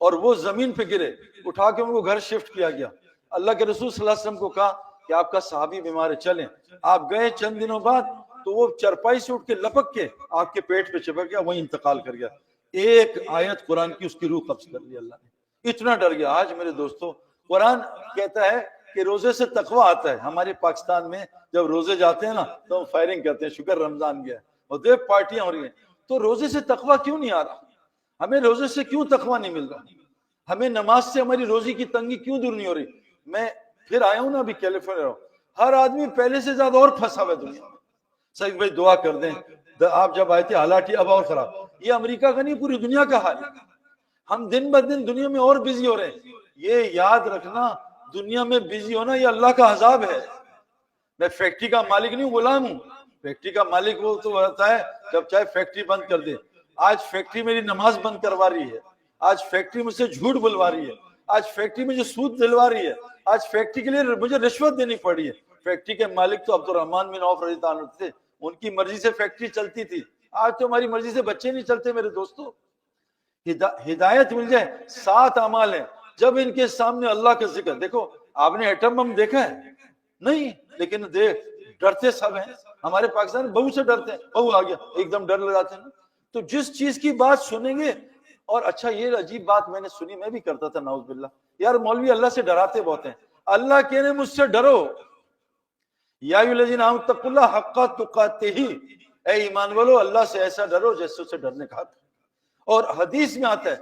اور وہ زمین پہ گرے, اٹھا کے ان کو گھر شفٹ کیا گیا. اللہ کے رسول صلی اللہ علیہ وسلم کو کہا کہ آپ کا صحابی بیمار ہے, چلیں. آپ گئے, چند دنوں بعد تو وہ چرپائی سے اٹھ کے لپک کے آپ کے پیٹ پہ چپک گیا, وہیں انتقال کر گیا. ایک آیت قرآن کی اس کی روح قبض کر لی اللہ نے, اتنا ڈر گیا. آج میرے دوستو قرآن کہتا ہے کہ روزے سے تقویٰ آتا ہے. ہمارے پاکستان میں جب روزے جاتے ہیں نا تو ہم فائرنگ کرتے ہیں, شکر رمضان گیا اور دیکھ پارٹیاں ہو رہی ہیں. تو روزے سے تقویٰ کیوں نہیں آ رہا, ہمیں روزے سے کیوں تقویٰ نہیں مل رہا, ہمیں نماز سے ہماری روزی کی تنگی کیوں دور نہیں ہو رہی. میں پھر آیا ہوں نا ابھی کیلیفورنیا, ہر آدمی پہلے سے زیادہ اور پھنسا ہوا ہے دنیا میں. سعید بھائی دعا کر دیں, آپ جب آئے تھے حالات اب اور خراب. یہ امریکہ کا نہیں پوری دنیا کا حال ہے. ہم دن بہ دن دنیا میں اور بزی ہو رہے ہیں. یہ یاد رکھنا دنیا میں بزی ہونا یہ اللہ کا عذاب ہے. میں فیکٹری کا مالک نہیں ہوں, غلام ہوں. فیکٹری کا مالک وہ تو ہوتا ہے جب چاہے فیکٹری بند کر دے. آج فیکٹری میری نماز بند کروا رہی ہے, آج فیکٹری مجھ سے جھوٹ بلوا رہی ہے, آج فیکٹری مجھے سود دلوا رہی ہے, آج فیکٹری کے لیے مجھے رشوت دینی پڑ رہی ہے. فیکٹری کے مالک تو عبد الرحمن بن عوف رضی اللہ عنہ تھے, ان کی مرضی سے فیکٹری چلتی تھی. آج تو ہماری مرضی سے بچے نہیں چلتے. میرے دوستو ہدایت مل جائے. 7 اعمال ہیں, جب ان کے سامنے اللہ کا ذکر, دیکھو آپ نے ایٹم بم دیکھا ہے نہیں, لیکن ڈرتے سب ہیں. ہمارے پاکستان میں بہو سے ڈرتے ہیں, بہو آ گیا ایک دم ڈر لگاتے ہیں. تو جس چیز کی بات سنیں گے, اور اچھا یہ عجیب بات میں نے سنی, میں بھی کرتا تھا نعوذ باللہ, یار مولوی اللہ سے ڈراتے بہت ہیں. اللہ کہنے مجھ سے ڈرو, یا ایھا الذین آمنوا اتقوا اللہ حق تقاتہ, اے ایمان والو اللہ سے ایسا ڈرو جیسے اسے ڈرنے کا حق. اور حدیث میں آتا ہے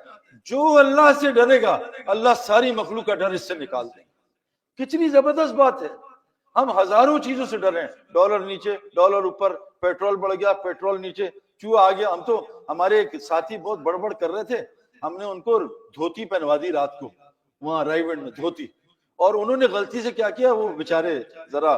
جو اللہ سے ڈرے گا اللہ ساری مخلوق کا ڈر اس سے نکال دیں گے. کتنی زبردست بات ہے. ہم ہزاروں چیزوں سے ڈر رہے ہیں، ڈالر نیچے ڈالر اوپر، پیٹرول بڑھ گیا پیٹرول نیچے، چوہا آ گیا. ہم تو ہمارے ایک ساتھی بہت بڑبڑ کر رہے تھے، ہم نے ان کو دھوتی پہنوا دی رات کو وہاں رائیونڈ میں دھوتی، اور انہوں نے غلطی سے کیا کیا، وہ بیچارے ذرا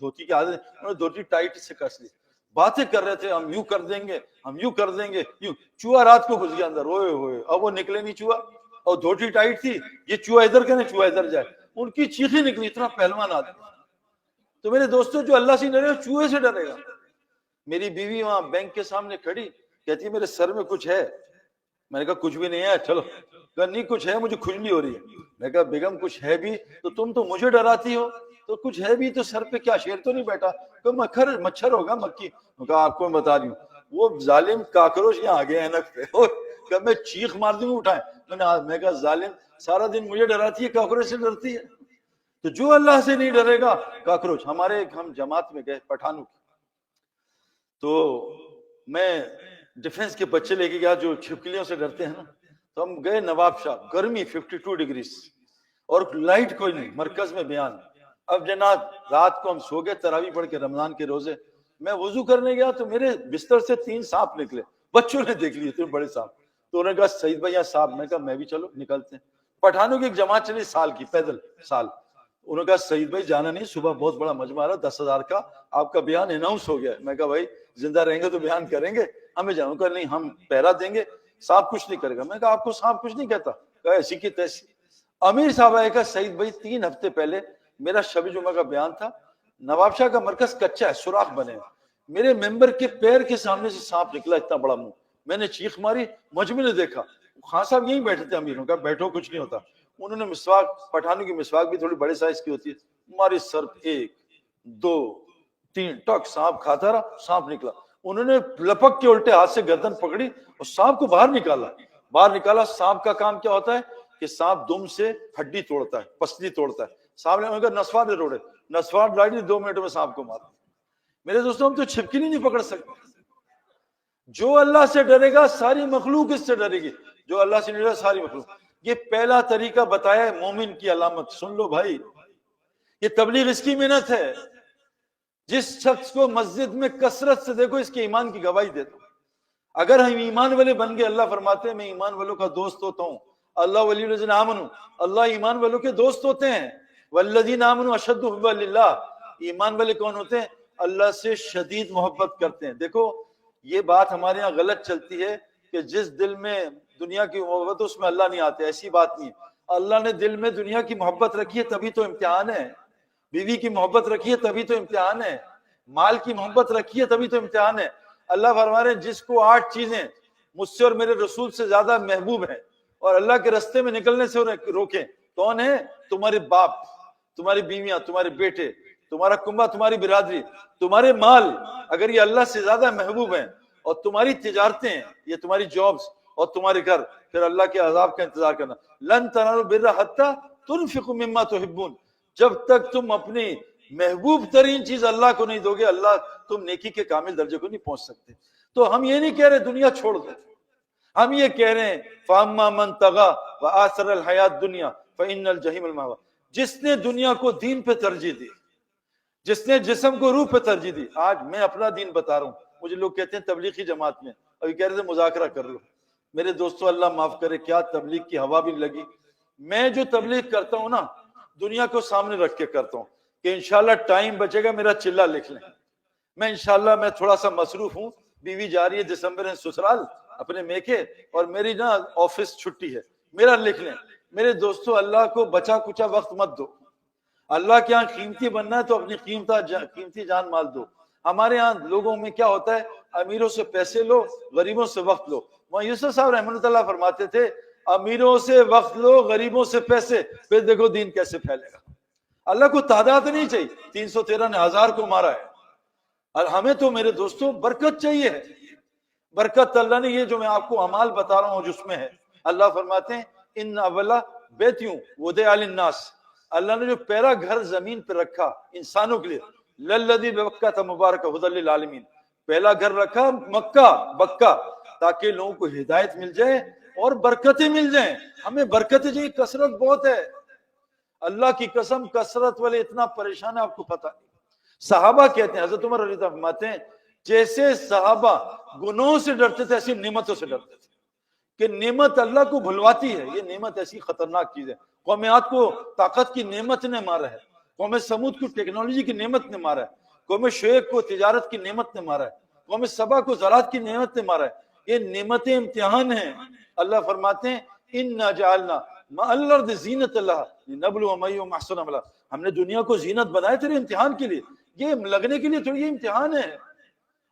دھوتی کی عادت، انہوں نے دھوتی ٹائٹ سے کس لی، باتیں کر رہے تھے ہم یوں کر دیں گے ہم یوں کر دیں گے یوں. چوہا رات کو گھس گیا اندر، ہوئے ہوئے اب وہ نکلے نہیں چوہا، اور دھوتی ٹائٹ تھی، یہ چوہا ادھر کرے چوہا ادھر جائے، ان کی چیخیں نکلی. اتنا پہلوان آدمی. تو میرے دوستوں جو اللہ سے ڈرے چوہے سے ڈرے گا. میری بیوی وہاں بینک کے سامنے کھڑی کہتی ہے میرے سر میں کچھ ہے. میں نے کہا کچھ بھی نہیں ہے چلو. کہا نہیں کچھ ہے مجھے کھجلی ہو رہی ہے. میں نے کہا بیگم کچھ ہے بھی تو تم تو مجھے ڈراتی ہو، تو کچھ ہے بھی تو سر پہ کیا شیر تو نہیں بیٹھا؟ کہ مچھر ہوگا مکھی. میں کہا آپ کو میں بتا رہی ہوں وہ ظالم کاکروچ یہاں آ گئے اینک پہ. کہ میں چیخ مار دوں اٹھائیں. میں کہا ظالم سارا دن مجھے ڈراتی ہے کاکروچ سے ڈرتی ہے. تو جو اللہ سے نہیں ڈرے گا کاکروچ. ہم جماعت میں گئے پٹھانوں کی، تو میں ڈیفنس کے بچے لے کے گیا جو چھپکلیوں سے ڈرتے ہیں نا. تو ہم گئے نواب شاہ، گرمی 52 ڈگری اور لائٹ کوئی نہیں، مرکز میں بیان. اب جناب رات کو ہم سو گئے تراویح پڑھ کے رمضان کے روزے. میں وضو کرنے گیا تو میرے بستر سے 3 سانپ نکلے. بچوں نے دیکھ لیے تھے بڑے سانپ. تو انہوں نے کہا سعید بھائی یہاں سانپ. میں کہا میں بھی چلو نکلتے ہیں. پٹھانوں کی ایک جماعت چلی سال کی پیدل سال. انہوں نے کہا سعید بھائی جانا نہیں، صبح بہت بڑا مجمع رہا 10,000 کا، آپ کا بیان اناؤنس ہو گیا. میں کہا بھائی زندہ رہیں گے تو بیان کریں گے، ہمیں جاؤں گا نہیں، ہم پہرا دیں گے، سانپ کچھ نہیں کرے گا. میں کہا آپ کو سانپ کچھ نہیں کہتا. کہا ایسی کی تیسی. امیر صاحب آئے. کہا سعید بھائی 3 ہفتے پہلے میرا شب جمعہ کا بیان تھا، نواب شاہ کا مرکز کچا ہے، سوراخ بنے، میرے ممبر کے پیر کے سامنے سے سانپ نکلا اتنا بڑا منہ. میں نے چیخ ماری، مجمع نے دیکھا. خان صاحب یہیں بیٹھے تھے امیروں کا، بیٹھو کچھ نہیں ہوتا. انہوں نے مسواک، پٹھانوں کی مسواک بھی تھوڑی بڑے سائز کی ہوتی ہے، ہماری سر 1 2 3 ٹک سانپ کھاتا رہا. سانپ نکلا، انہوں نے لپک کے الٹے ہاتھ سے گردن پکڑی اور سانپ کو باہر نکالا. سانپ کا کام کیا ہوتا ہے کہ سانپ دم سے ہڈی توڑتا ہے، پسلی توڑتا ہے. سانپ نے نسوار نے روڑے، نسوار ڈالی 2 منٹ میں سانپ کو مارا. میرے دوستوں ہم تو چھپکلی نہیں پکڑ سکتے. جو اللہ سے ڈرے گا ساری مخلوق اس سے ڈرے گی. جو اللہ سے نہیں ڈرے ساری مخلوق. یہ پہلا طریقہ بتایا ہے مومن کی علامت. سن لو بھائی، یہ تبلیغ اس کی محنت ہے. جس شخص کو مسجد میں کثرت سے دیکھو اس کے ایمان کی گواہی دیتا ہوں. اگر ہم ایمان والے بن گئے، اللہ فرماتے ہیں میں ایمان والوں کا دوست ہوتا ہوں. اللہ ولی الذین آمنوا، اللہ ایمان والوں کے دوست ہوتے ہیں. والذین آمنوا اشد حبا للہ، ایمان والے کون ہوتے ہیں؟ اللہ سے شدید محبت کرتے ہیں. دیکھو یہ بات ہمارے یہاں غلط چلتی ہے کہ جس دل میں دنیا کی محبت اس میں اللہ نہیں آتے. ایسی بات نہیں. اللہ نے دل میں دنیا کی محبت رکھی ہے تبھی تو امتحان ہے. بیوی کی محبت رکھی ہے تبھی تو امتحان ہے. مال کی محبت رکھی ہے تبھی تو امتحان ہے. اللہ فرما رہے ہیں جس کو 8 چیزیں مجھ سے اور میرے رسول سے زیادہ محبوب ہیں اور اللہ کے رستے میں نکلنے سے روکیں، کون ہے؟ تمہارے باپ، تمہاری بیویاں، تمہارے بیٹے، تمہارا کنبہ، تمہاری برادری، تمہارے مال. اگر یہ اللہ سے زیادہ محبوب ہیں اور تمہاری تجارتیں، یہ تمہاری جابز اور تمہارے گھر، پھر اللہ کے عذاب کا انتظار کرنا. لن تنالوا البر حتی تنفقوا مما تحبون. جب تک تم اپنی محبوب ترین چیز اللہ کو نہیں دو گے، اللہ تم نیکی کے کامل درجے کو نہیں پہنچ سکتے. تو ہم یہ نہیں کہہ رہے دنیا چھوڑ دو، ہم یہ کہہ رہے ہیں فاما من طغى وآثر الحیات الدنیا فإن الجحیم المأوى. جس نے دنیا کو دین پہ ترجیح دی، جس نے جسم کو روح پہ ترجیح دی. آج میں اپنا دین بتا رہا ہوں. مجھے لوگ کہتے ہیں تبلیغی جماعت میں، ابھی کہہ رہے تھے مذاکرہ کر لو. میرے دوستو اللہ معاف کرے، کیا تبلیغ کی ہوا بھی لگی. میں جو تبلیغ کرتا ہوں نا دنیا کو سامنے رکھ کے کرتا ہوں کہ انشاءاللہ ٹائم بچے گا میرا چلہ لکھ لیں. میں انشاءاللہ میں تھوڑا سا مصروف ہوں، بیوی جا رہی ہے دسمبر میں سسرال اپنے میکے، اور میری نا آفس چھٹی ہے، میرا لکھ لیں. میرے دوستو اللہ کو بچا کچا وقت مت دو. اللہ کے ہاں قیمتی بننا ہے تو اپنی قیمتی جان مال دو. ہمارے ہاں لوگوں میں کیا ہوتا ہے، امیروں سے پیسے لو، غریبوں سے وقت لو. وہاں یوسف صاحب رحمۃ اللہ فرماتے تھے امیروں سے وقت لو، غریبوں سے پیسے، پھر دیکھو دین کیسے پھیلے گا. اللہ کو تعداد نہیں چاہیے. 313 نے 1000 کو مارا ہے. اور ہمیں تو میرے دوستوں برکت چاہیے ہے. برکت اللہ نے یہ جو میں آپ کو اعمال بتا رہا ہوں جس میں ہے. اللہ فرماتے ہیں ان اولا بیتیوں وضع للناس، اللہ نے جو پہلا گھر زمین پہ رکھا انسانوں کے لیے، للذی ببکۃ مبارک ھدی للعالمین، پہلا گھر رکھا مکہ بکہ، تاکہ لوگوں کو ہدایت مل جائے اور برکتیں مل جائیں. ہمیں برکتیں چاہیے، کثرت بہت ہے. اللہ کی قسم کثرت والے اتنا پریشان ہے آپ کو پتہ نہیں. صحابہ کہتے ہیں، حضرت عمر رضی اللہ عنہ فرماتے ہیں جیسے صحابہ گناہوں سے ڈرتے تھے ایسی نعمتوں سے ڈرتے تھے، کہ نعمت اللہ کو بھلواتی ہے. یہ نعمت ایسی خطرناک چیز ہے. قوم عاد کو طاقت کی نعمت نے مارا ہے، قوم سمود کو ٹیکنالوجی کی نعمت نے مارا ہے، قوم شعیب کو تجارت کی نعمت نے مارا ہے، قوم سبا کو زراعت کی نعمت نے مارا ہے. یہ نعمتیں امتحان ہیں. اللہ فرماتے ہیں اِنَّا جَعَلْنَا مَعَ الْأَرْضِ زِینَةً لَهَا لِنَبْلُوَهُمْ أَیُّهُمْ أَحْسَنُ عَمَلًا. ہم نے دنیا کو زینت بنایا تیرے امتحان کے لیے، یہ لگنے کے لیے تھوڑی، یہ امتحان ہے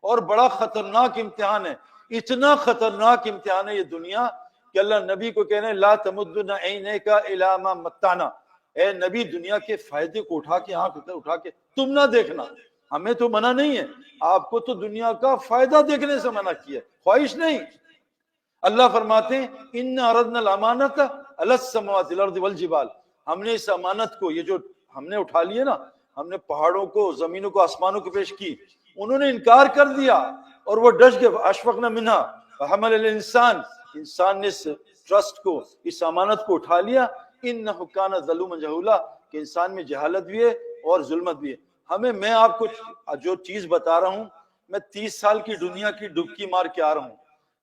اور بڑا خطرناک امتحان ہے. اتنا خطرناک امتحان ہے یہ دنیا کہ اللہ نبی کو کہہ رہے ہیں لا تمدن عینیک الی ما متعنا، اے نبی دنیا کے فائدے کو اٹھا کے، آنکھ اٹھا کے تم نہ دیکھنا. ہمیں تو منع نہیں ہے، آپ کو تو دنیا کا فائدہ دیکھنے سے منع کیا، خواہش نہیں. اللہ فرماتے ہیں ان اردنا الامانۃ علی السماوات والارض والجبال، ہم نے اس امانت کو، یہ جو ہم نے اٹھا لیے نا، ہم نے پہاڑوں کو، زمینوں کو، آسمانوں کو پیش کی، انہوں نے انکار کر دیا اور وہ ڈس گئے. اشفقنا منہا وحمل الانسان، انسان نے اس ٹرسٹ کو، اس امانت کو اٹھا لیا. انہ کان ظلوما جہولا، کہ انسان میں جہالت بھی ہے اور ظلمت بھی ہے. ہمیں، میں آپ کو جو چیز بتا رہا ہوں، میں 30 سال کی دنیا کی ڈبکی مار کے آ رہا ہوں.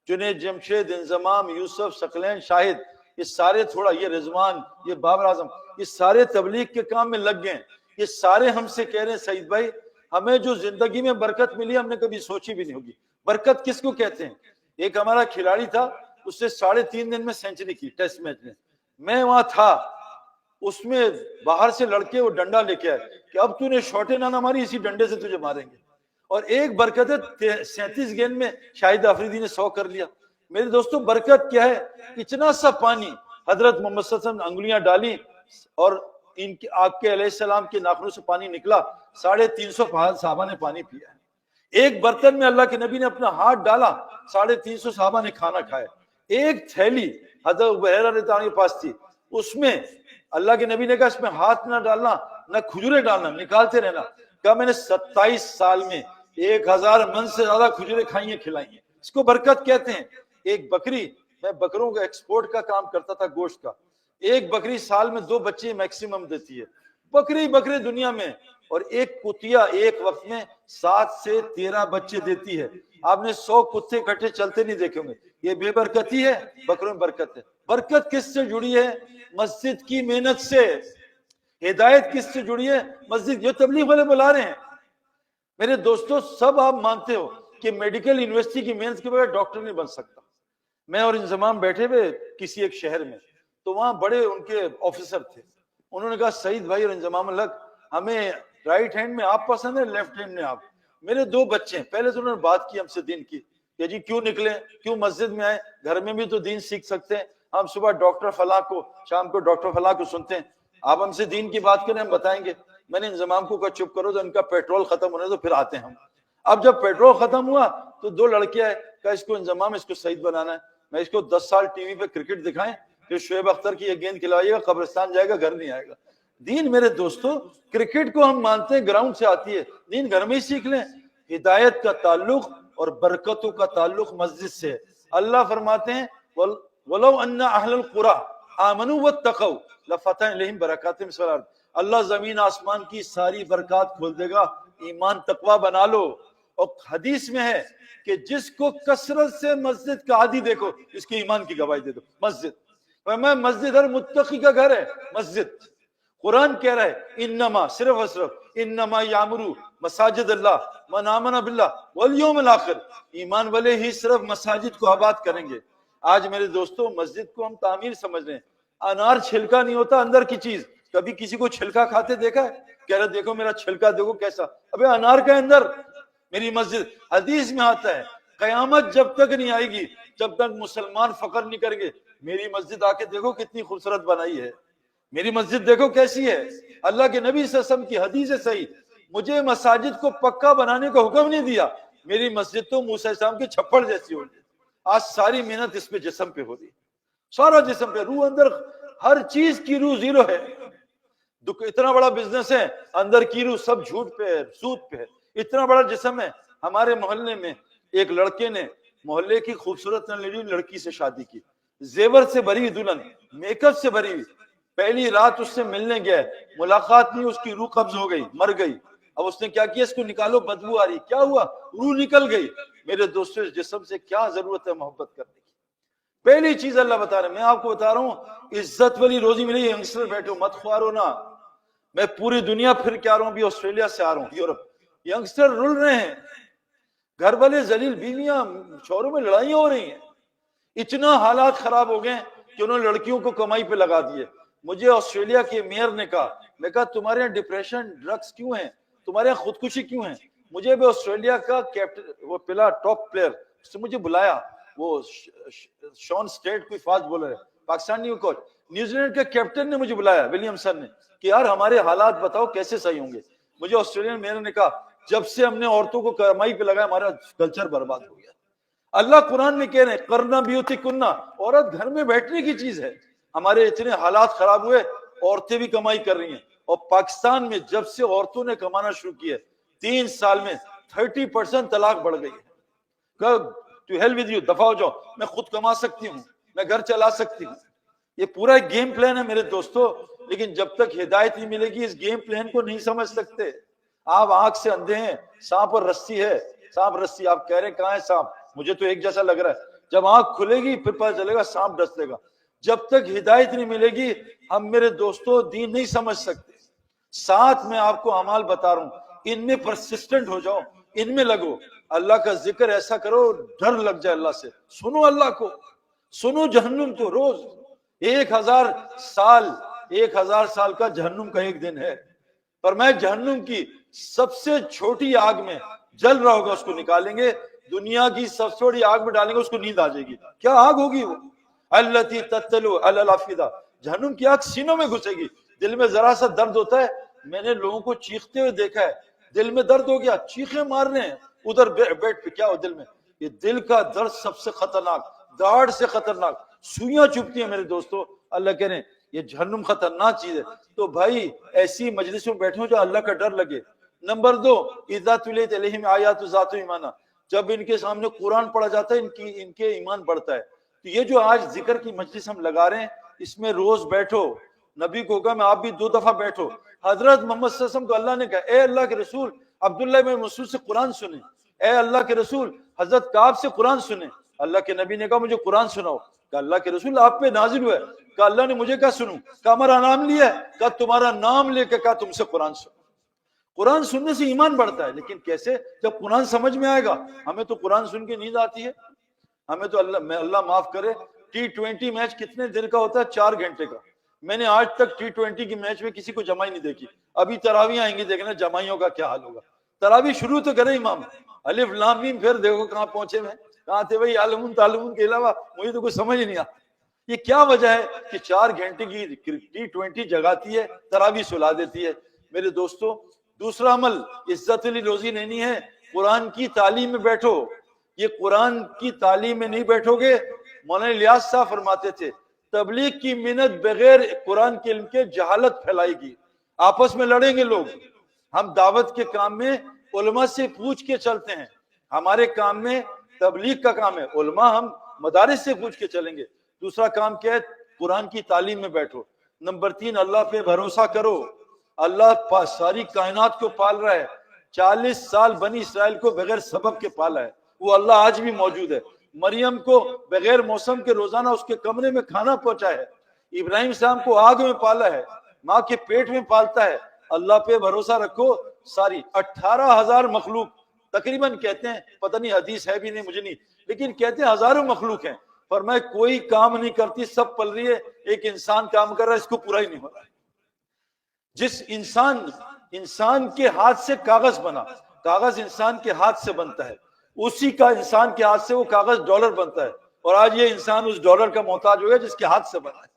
جنید جمشید، انضمام، یوسف، ثقلین، شاہد، یہ سارے، تھوڑا یہ رضوان، یہ بابر اعظم، یہ سارے تبلیغ کے کام میں لگ گئے. یہ سارے ہم سے کہہ رہے ہیں سعید بھائی ہمیں جو زندگی میں برکت ملی ہم نے کبھی سوچی بھی نہیں ہوگی. برکت کس کو کہتے ہیں؟ ایک ہمارا کھلاڑی تھا، اس نے 3.5 دن میں سینچری کی ٹیسٹ میچ میں وہاں تھا. اس میں باہر سے لڑکے وہ ڈنڈا لے کے آئے کہ اب تو نے شاٹیں نہ ماری، اسی ڈنڈے سے تجھے ماریں گے. اور ایک برکت ہے 37 گیند میں شاہد آفریدی نے 100 کر لیا. میرے دوستو برکت کیا ہے؟ اتنا سا پانی حضرت محمد صلی اللہ علیہ وسلم نے انگلیاں ڈالی اور ان کے، آپ کے علیہ السلام کے ناخنوں سے پانی نکلا، 350 صحابہ نے پانی پیا. ایک برتن میں اللہ کے نبی نے اپنا ہاتھ ڈالا، 350 صحابہ نے کھانا کھایا. ایک تھیلی حضرت ابو ہریرہ رضی اللہ عنہ کے پاس تھی، اس میں اللہ کے نبی نے کہا اس میں ہاتھ نہ ڈالنا، نہ کھجوریں ڈالنا، نکالتے رہنا. کہا میں نے 27 سال میں 1000 من سے زیادہ کھجوریں کھائی ہیں، کھلائی ہیں. اس کو برکت کہتے ہیں. ایک بکری، میں بکروں کا ایکسپورٹ کا کام کرتا تھا، گوشت کا. ایک بکری سال میں 2 بچے میکسیمم دیتی ہے، بکری دنیا میں. اور ایک کتیا ایک وقت میں 7 سے 13 بچے دیتی ہے. آپ نے 100 کتے اکٹھے چلتے نہیں دیکھے ہوں گے. یہ بے برکتی ہے؟ بکروں میں برکت ہے. برکت کس سے جڑی ہے؟ مسجد کی محنت سے. ہدایت کس سے جڑی ہے؟ مسجد. جو تبلیغ والے بلا رہے ہیں میرے دوستو، سب آپ مانتے ہو کہ میڈیکل یونیورسٹی کی محنت کے بغیر ڈاکٹر نہیں بن سکتا. میں اور انضمام بیٹھے ہوئے کسی ایک شہر میں، تو وہاں بڑے ان کے آفیسر تھے. انہوں نے کہا سعید بھائی اور انضمام الحق، ہمیں رائٹ ہینڈ میں آپ پسند ہے، لیفٹ ہینڈ میں آپ. میرے 2 بچے ہیں. پہلے تو انہوں نے بات کی ہم سے دین کی کہ جی کیوں نکلے، کیوں مسجد میں آئے، گھر میں بھی تو دین سیکھ سکتے ہیں. ہم صبح ڈاکٹر فلاں کو، شام کو ڈاکٹر فلاں کو سنتے ہیں، آپ ہم سے دین کی بات کریں، ہم بتائیں گے. میں نے انضمام کو کہا چپ کرو، تو ان کا پیٹرول ختم ہونے تو پھر آتے ہیں ہم. اب جب پیٹرول ختم ہوا تو 2 لڑکے آئے، کہا اس کو انضمام، اس کو سعید بنانا ہے. میں اس کو 10 سال ٹی وی پہ کرکٹ دکھائیں کہ شعیب اختر کی یہ گیند کھلائیے گا، قبرستان جائے گا، گھر نہیں آئے گا. دین میرے دوستو، کرکٹ کو ہم مانتے ہیں گراؤنڈ سے آتی ہے، دین گھر میں ہی سیکھ لیں. ہدایت کا تعلق اور برکتوں کا تعلق مسجد سے. اللہ فرماتے ہیں وَلَوْ أَنَّ أَهْلَ الْقُرَىٰ آمَنُوا وَاتَّقَوْا لَفَتَحْنَا عَلَيْهِمْ بَرَكَاتٍ مِّنَ السَّمَاءِ وَالْأَرْضِ. اللہ زمین آسمان کی ساری برکات کھول دے گا. ایمان تقوی بنا لو. اور حدیث میں ہے کہ جس کو کثرت سے مسجد کا عادی دیکھو، اس کے ایمان کی گواہی دے دو. مسجد، میں مسجد ہر متقی کا گھر ہے. مسجد، قرآن کہہ رہا ہے انما، صرف اور صرف انما یامرو مساجد اللہ من آمن باللہ والیوم الآخر. ایمان والے ہی صرف مساجد کو آباد کریں گے. آج میرے دوستو مسجد کو ہم تعمیر سمجھ رہے ہیں. انار چھلکا نہیں ہوتا، اندر کی چیز. کبھی کسی کو چھلکا کھاتے دیکھا ہے؟ کہہ رہے دیکھو میرا چھلکا دیکھو کیسا، ابے انار کا اندر. میری مسجد، حدیث میں آتا ہے قیامت جب تک نہیں آئے گی جب تک مسلمان فخر نہیں کریں گے میری مسجد آ کے دیکھو کتنی خوبصورت بنائی ہے، میری مسجد دیکھو کیسی ہے. اللہ کے نبی صلی اللہ علیہ وسلم کی حدیث ہے صحیح، مجھے مساجد کو پکا بنانے کا حکم نہیں دیا. میری مسجد تو موسیٰ علیہ السلام کی چھپڑ جیسی ہوگی. آج ساری محنت اس پہ جسم پہ ہو رہی، سارا جسم پہ. روح اندر، ہر چیز کی روح زیرو ہے. اتنا بڑا بزنس ہے، اندر کی روح سب جھوٹ پہ ہے، سود پہ ہے. اتنا بڑا جسم ہے، ہمارے محلے میں ایک لڑکے نے محلے کی خوبصورت لڑکی سے شادی کی، زیور سے بھری ہوئی دلہن، میک اپ سے بھری ہوئی، پہلی رات اس سے ملنے گیا، ملاقات نہیں، اس کی روح قبض ہو گئی، مر گئی۔ اب اس نے کیا کیا، اس کو نکالو، بدبو آ رہی، کیا ہوا، روح نکل گئی۔ میرے دوستو اس جسم سے کیا ضرورت ہے محبت کرنے کی؟ پہلی چیز اللہ بتا رہا ہے، میں آپ کو بتا رہا ہوں عزت والی روزی ملی۔ ینگسٹر بیٹھو، مت خوارو نا، میں پوری دنیا پھر کے آ رہا ہوں، بھی آسٹریلیا سے آ رہا ہوں، یورپ، ینگسٹر رل رہے ہیں، گھر والے ذلیل، بیویاں شوہروں میں لڑائیاں ہو رہی ہیں، اتنا حالات خراب ہو گئے کہ انہوں نے لڑکیوں کو کمائی پہ لگا دیے۔ مجھے آسٹریلیا کے میئر نے کہا، میں کہا تمہارے یہاں ڈپریشن ڈرگز کیوں ہیں، تمہارے یہاں خودکشی کیوں ہیں؟ مجھے بھی آسٹریلیا کا کیپٹن، وہ پلا ٹاپ پلیئر، اس نے مجھے بلایا، وہ شون اسٹیٹ کوئی فاسٹ بولر ہے، پاکستانی کوچ، نیوزی لینڈ کے کیپٹن نے مجھے بلایا، ولیمسن نے، کہ یار ہمارے حالات بتاؤ کیسے صحیح ہوں گے۔ مجھے آسٹریلین میئر نے کہا جب سے ہم نے عورتوں کو کمائی پہ لگایا ہمارا کلچر برباد ہو گیا۔ اللہ قرآن میں کہہ رہے ہیں کرنا بیوتی کننا، عورت گھر میں بیٹھنے کی چیز ہے۔ ہمارے اتنے حالات خراب ہوئے، عورتیں بھی کمائی کر رہی ہیں، اور پاکستان میں جب سے عورتوں نے کمانا شروع کیا 3 سال میں 30% طلاق بڑھ گئی ہے۔ ٹو ہیل ود یو، دفع ہو جاؤ، میں خود کما سکتی ہوں، میں گھر چلا سکتی ہوں۔ یہ پورا ایک گیم پلان ہے میرے دوستو، لیکن جب تک ہدایت نہیں ملے گی اس گیم پلان کو نہیں سمجھ سکتے۔ آپ آنکھ سے اندھے ہیں، سانپ اور رسی ہے، سانپ رسی، آپ کہہ رہے ہیں کہاں ہے سانپ، مجھے تو ایک جیسا لگ رہا ہے۔ جب آنکھ کھلے گی پھر پتہ چلے گا سانپ ڈسے گا۔ جب تک ہدایت نہیں ملے گی ہم میرے دوستو دین نہیں سمجھ سکتے۔ ساتھ میں آپ کو اعمال بتا رہا ہوں، ان میں پرسسٹنٹ ہو جاؤ، ان میں لگو، اللہ کا ذکر ایسا کرو ڈر لگ جائے اللہ سے، سنو اللہ کو، سنو جہنم کو۔ روز 1000 سال کا جہنم کا ایک دن ہے، پر میں جہنم کی سب سے چھوٹی آگ میں جل رہا ہوگا اس کو نکالیں گے، دنیا کی سب سے چھوٹی آگ میں ڈالیں گے اس کو نیند آ جائے گی۔ کیا آگ ہوگی وہ؟ التی تتلو علی الافئدہ، جہنم کی آگ سینوں میں گھسے گی۔ دل میں ذرا سا درد ہوتا ہے، میں نے لوگوں کو چیختے ہوئے دیکھا ہے، دل میں درد ہو گیا چیخیں مار رہے ہیں ادھر بیڈ پہ، کیا ہو دل میں؟ یہ دل کا درد سب سے خطرناک، داڑھ سے خطرناک، سوئیاں چبھتی ہیں میرے دوستو۔ اللہ کہہ رہے ہیں یہ جہنم خطرناک چیز ہے۔ تو بھائی ایسی مجلسوں میں بیٹھو جو اللہ کا ڈر لگے۔ نمبر 2، اذا تلیت علیہم آیات ذات ایمانا، جب ان کے سامنے قرآن پڑھا جاتا ہے ان کے ایمان بڑھتا ہے۔ تو یہ جو آج ذکر کی مجلس ہم لگا رہے ہیں اس میں روز بیٹھو، نبی کو کہا میں آپ بھی 2 دفعہ بیٹھو۔ حضرت محمد صلی اللہ علیہ وسلم کو اللہ نے کہا اے اللہ کے رسول عبداللہ بن مسعود سے قرآن سنیں، اے اللہ کے رسول حضرت کعب سے قرآن سنیں۔ اللہ کے نبی نے کہا مجھے قرآن سناؤ، کہا اللہ کے رسول آپ پہ نازل ہوا ہے، کہا اللہ نے مجھے کیا سنوں، کہا ہمارا نام لیا ہے، کہا تمہارا نام لے کے کہا تم سے قرآن سنو۔ قرآن سننے سے ایمان بڑھتا ہے، لیکن کیسے؟ جب قرآن سمجھ میں آئے گا۔ ہمیں تو قرآن سن کے نیند آتی ہے، ہمیں تو اللہ معاف کرے، T20 میچ کتنے دیر کا ہوتا ہے؟ 4 گھنٹے کا۔ میں نے آج تک T20 کی میچ میں کسی کو جمائی نہیں دیکھی۔ ابھی تراویح آئیں گی، دیکھنا جمائیوں کا کیا حال ہوگا۔ تراویح شروع تو کرے امام، الف لام میم، پھر دیکھو کہاں پہنچے میں، کہاں تھے بھائی عالمون تعلمون کے علاوہ، مجھے تو کچھ سمجھ نہیں آتا۔ یہ کیا وجہ ہے کہ 4 گھنٹے کی T20 جگاتی ہے، تراویح سلا دیتی ہے۔ میرے دوستو دوسرا عمل عزت علی روزی لینی ہے، قرآن کی تعلیم میں بیٹھو۔ یہ قرآن کی تعلیم میں نہیں بیٹھو گے، مولانا الیاس صاحب فرماتے تھے تبلیغ کی محنت بغیر قرآن کے علم کے جہالت پھیلائے گی، آپس میں لڑیں گے لوگ۔ ہم دعوت کے کام میں علماء سے پوچھ کے چلتے ہیں، ہمارے کام میں تبلیغ کا کام ہے، علماء ہم مدارس سے پوچھ کے چلیں گے۔ دوسرا کام کیا ہے؟ قرآن کی تعلیم میں بیٹھو۔ نمبر 3، اللہ پہ بھروسہ کرو۔ اللہ ساری کائنات کو پال رہا ہے، 40 سال بنی اسرائیل کو بغیر سبب کے پالا ہے، وہ اللہ آج بھی موجود ہے۔ مریم کو بغیر موسم کے روزانہ اس کے کمرے میں کھانا پہنچا ہے، ابراہیم صاحب کو آگ میں پالا ہے، ماں کے پیٹ میں پالتا ہے۔ اللہ پہ بھروسہ رکھو۔ ساری 18,000 مخلوق تقریباً کہتے ہیں، پتہ نہیں حدیث ہے بھی نہیں مجھے نہیں، لیکن کہتے ہیں ہزاروں مخلوق ہیں، فرمایا کوئی کام نہیں کرتی، سب پل رہی ہے، ایک انسان کام کر رہا ہے، اس کو پورا ہی نہیں ہو رہا ہے۔ جس انسان کے ہاتھ سے کاغذ بنا، کاغذ انسان کے ہاتھ سے بنتا ہے، اسی کا انسان کے ہاتھ سے وہ کاغذ ڈالر بنتا ہے، اور آج یہ انسان اس ڈالر کا محتاج ہو گیا جس کے ہاتھ سے بنا ہے۔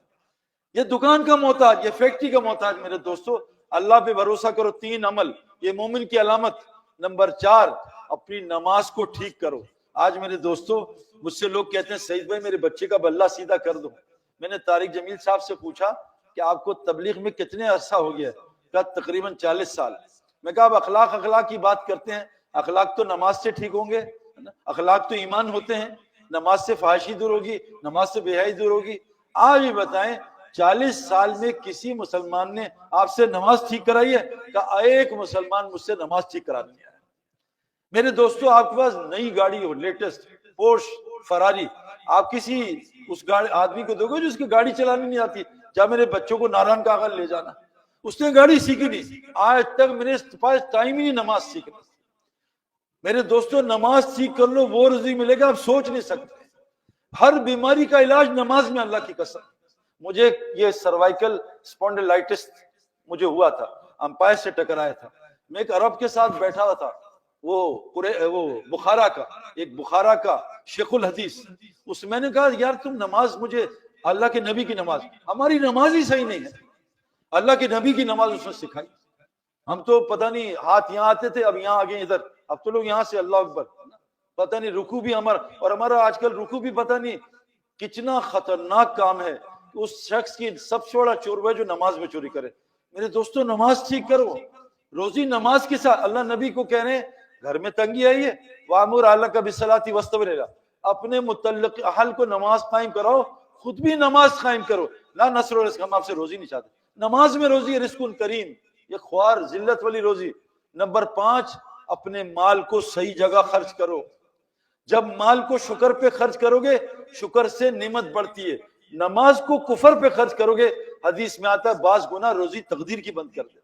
یہ دکان کا محتاج، یہ فیکٹری کا محتاج۔ میرے دوستو اللہ پہ بھروسہ کرو۔ 3 عمل، یہ مومن کی علامت۔ نمبر 4، اپنی نماز کو ٹھیک کرو۔ آج میرے دوستو مجھ سے لوگ کہتے ہیں سعید بھائی میرے بچے کا بلہ سیدھا کر دو۔ میں نے طارق جمیل صاحب سے پوچھا کہ آپ کو تبلیغ میں کتنے عرصہ ہو گیا؟ کہا تقریباً 40 سال۔ میں کہا اب اخلاق کی بات کرتے ہیں، اخلاق تو نماز سے ٹھیک ہوں گے، اخلاق تو ایمان ہوتے ہیں، نماز سے فحاشی دور ہوگی، نماز سے بے حیائی دور ہوگی۔ آج بھی بتائیں 40 سال میں کسی مسلمان نے آپ سے نماز ٹھیک کرائی ہے؟ کہ ایک مسلمان مجھ سے نماز ٹھیک کرا نہیں آیا۔ میرے دوستو، آپ کے پاس نئی گاڑی ہو، لیٹسٹ پورش فراری، آپ کسی اس گاڑی آدمی کو دو گے جس کی گاڑی چلانی نہیں آتی، جب میرے بچوں کو ناران کاغذ لے جانا، اس نے گاڑی سیکھی نہیں، آج تک میرے پاس ٹائم ہی نہیں نماز سیکھنا۔ میرے دوستو، نماز سیکھ کر لو، وہ رزق ملے گا آپ سوچ نہیں سکتے۔ ہر بیماری کا علاج نماز میں، اللہ کی قسم۔ مجھے یہ سروائکل اسپونڈلائٹس مجھے ہوا تھا، امپائر سے ٹکرایا تھا، میں ایک عرب کے ساتھ بیٹھا ہوا تھا، وہ بخارا کا، ایک بخارا کا شیخ الحدیث، اس میں نے کہا یار تم نماز، مجھے اللہ کے نبی کی نماز، ہماری نماز ہی صحیح نہیں ہے، اللہ کے نبی کی نماز اس نے سکھائی۔ ہم تو پتہ نہیں ہاتھ یہاں آتے تھے، اب یہاں آگے ادھر، اب تو لوگ یہاں سے اللہ اکبر، پتہ نہیں رکوع بھی ہمارا آج کل رکوع بھی پتہ نہیں کتنا خطرناک کام ہے۔ اس شخص کی سب سے بڑا چور ہے جو نماز میں چوری کرے۔ میرے دوستو، نماز ٹھیک کرو، روزی نماز کے ساتھ۔ اللہ نبی کو کہہ رہے ہیں گھر میں تنگی آئی ہے، وَأْمُرْ أَهْلَكَ بِالصَّلَاةِ وَاصْطَبِرْ عَلَيْهَا، اپنے متعلق اہل کو نماز قائم کراؤ، خود بھی نماز قائم کرو۔ لا نصر و رزق، ہم آپ سے روزی نہیں چاہتے، نماز میں روزی، رزق کریم، یہ خوار ذلت والی روزی۔ نمبر 5، اپنے مال کو صحیح جگہ خرچ کرو۔ جب مال کو شکر پہ خرچ کرو گے، شکر سے نعمت بڑھتی ہے۔ نماز کو کفر پہ خرچ کرو گے، حدیث میں آتا ہے بعض گناہ روزی تقدیر کی بند کر دیتے۔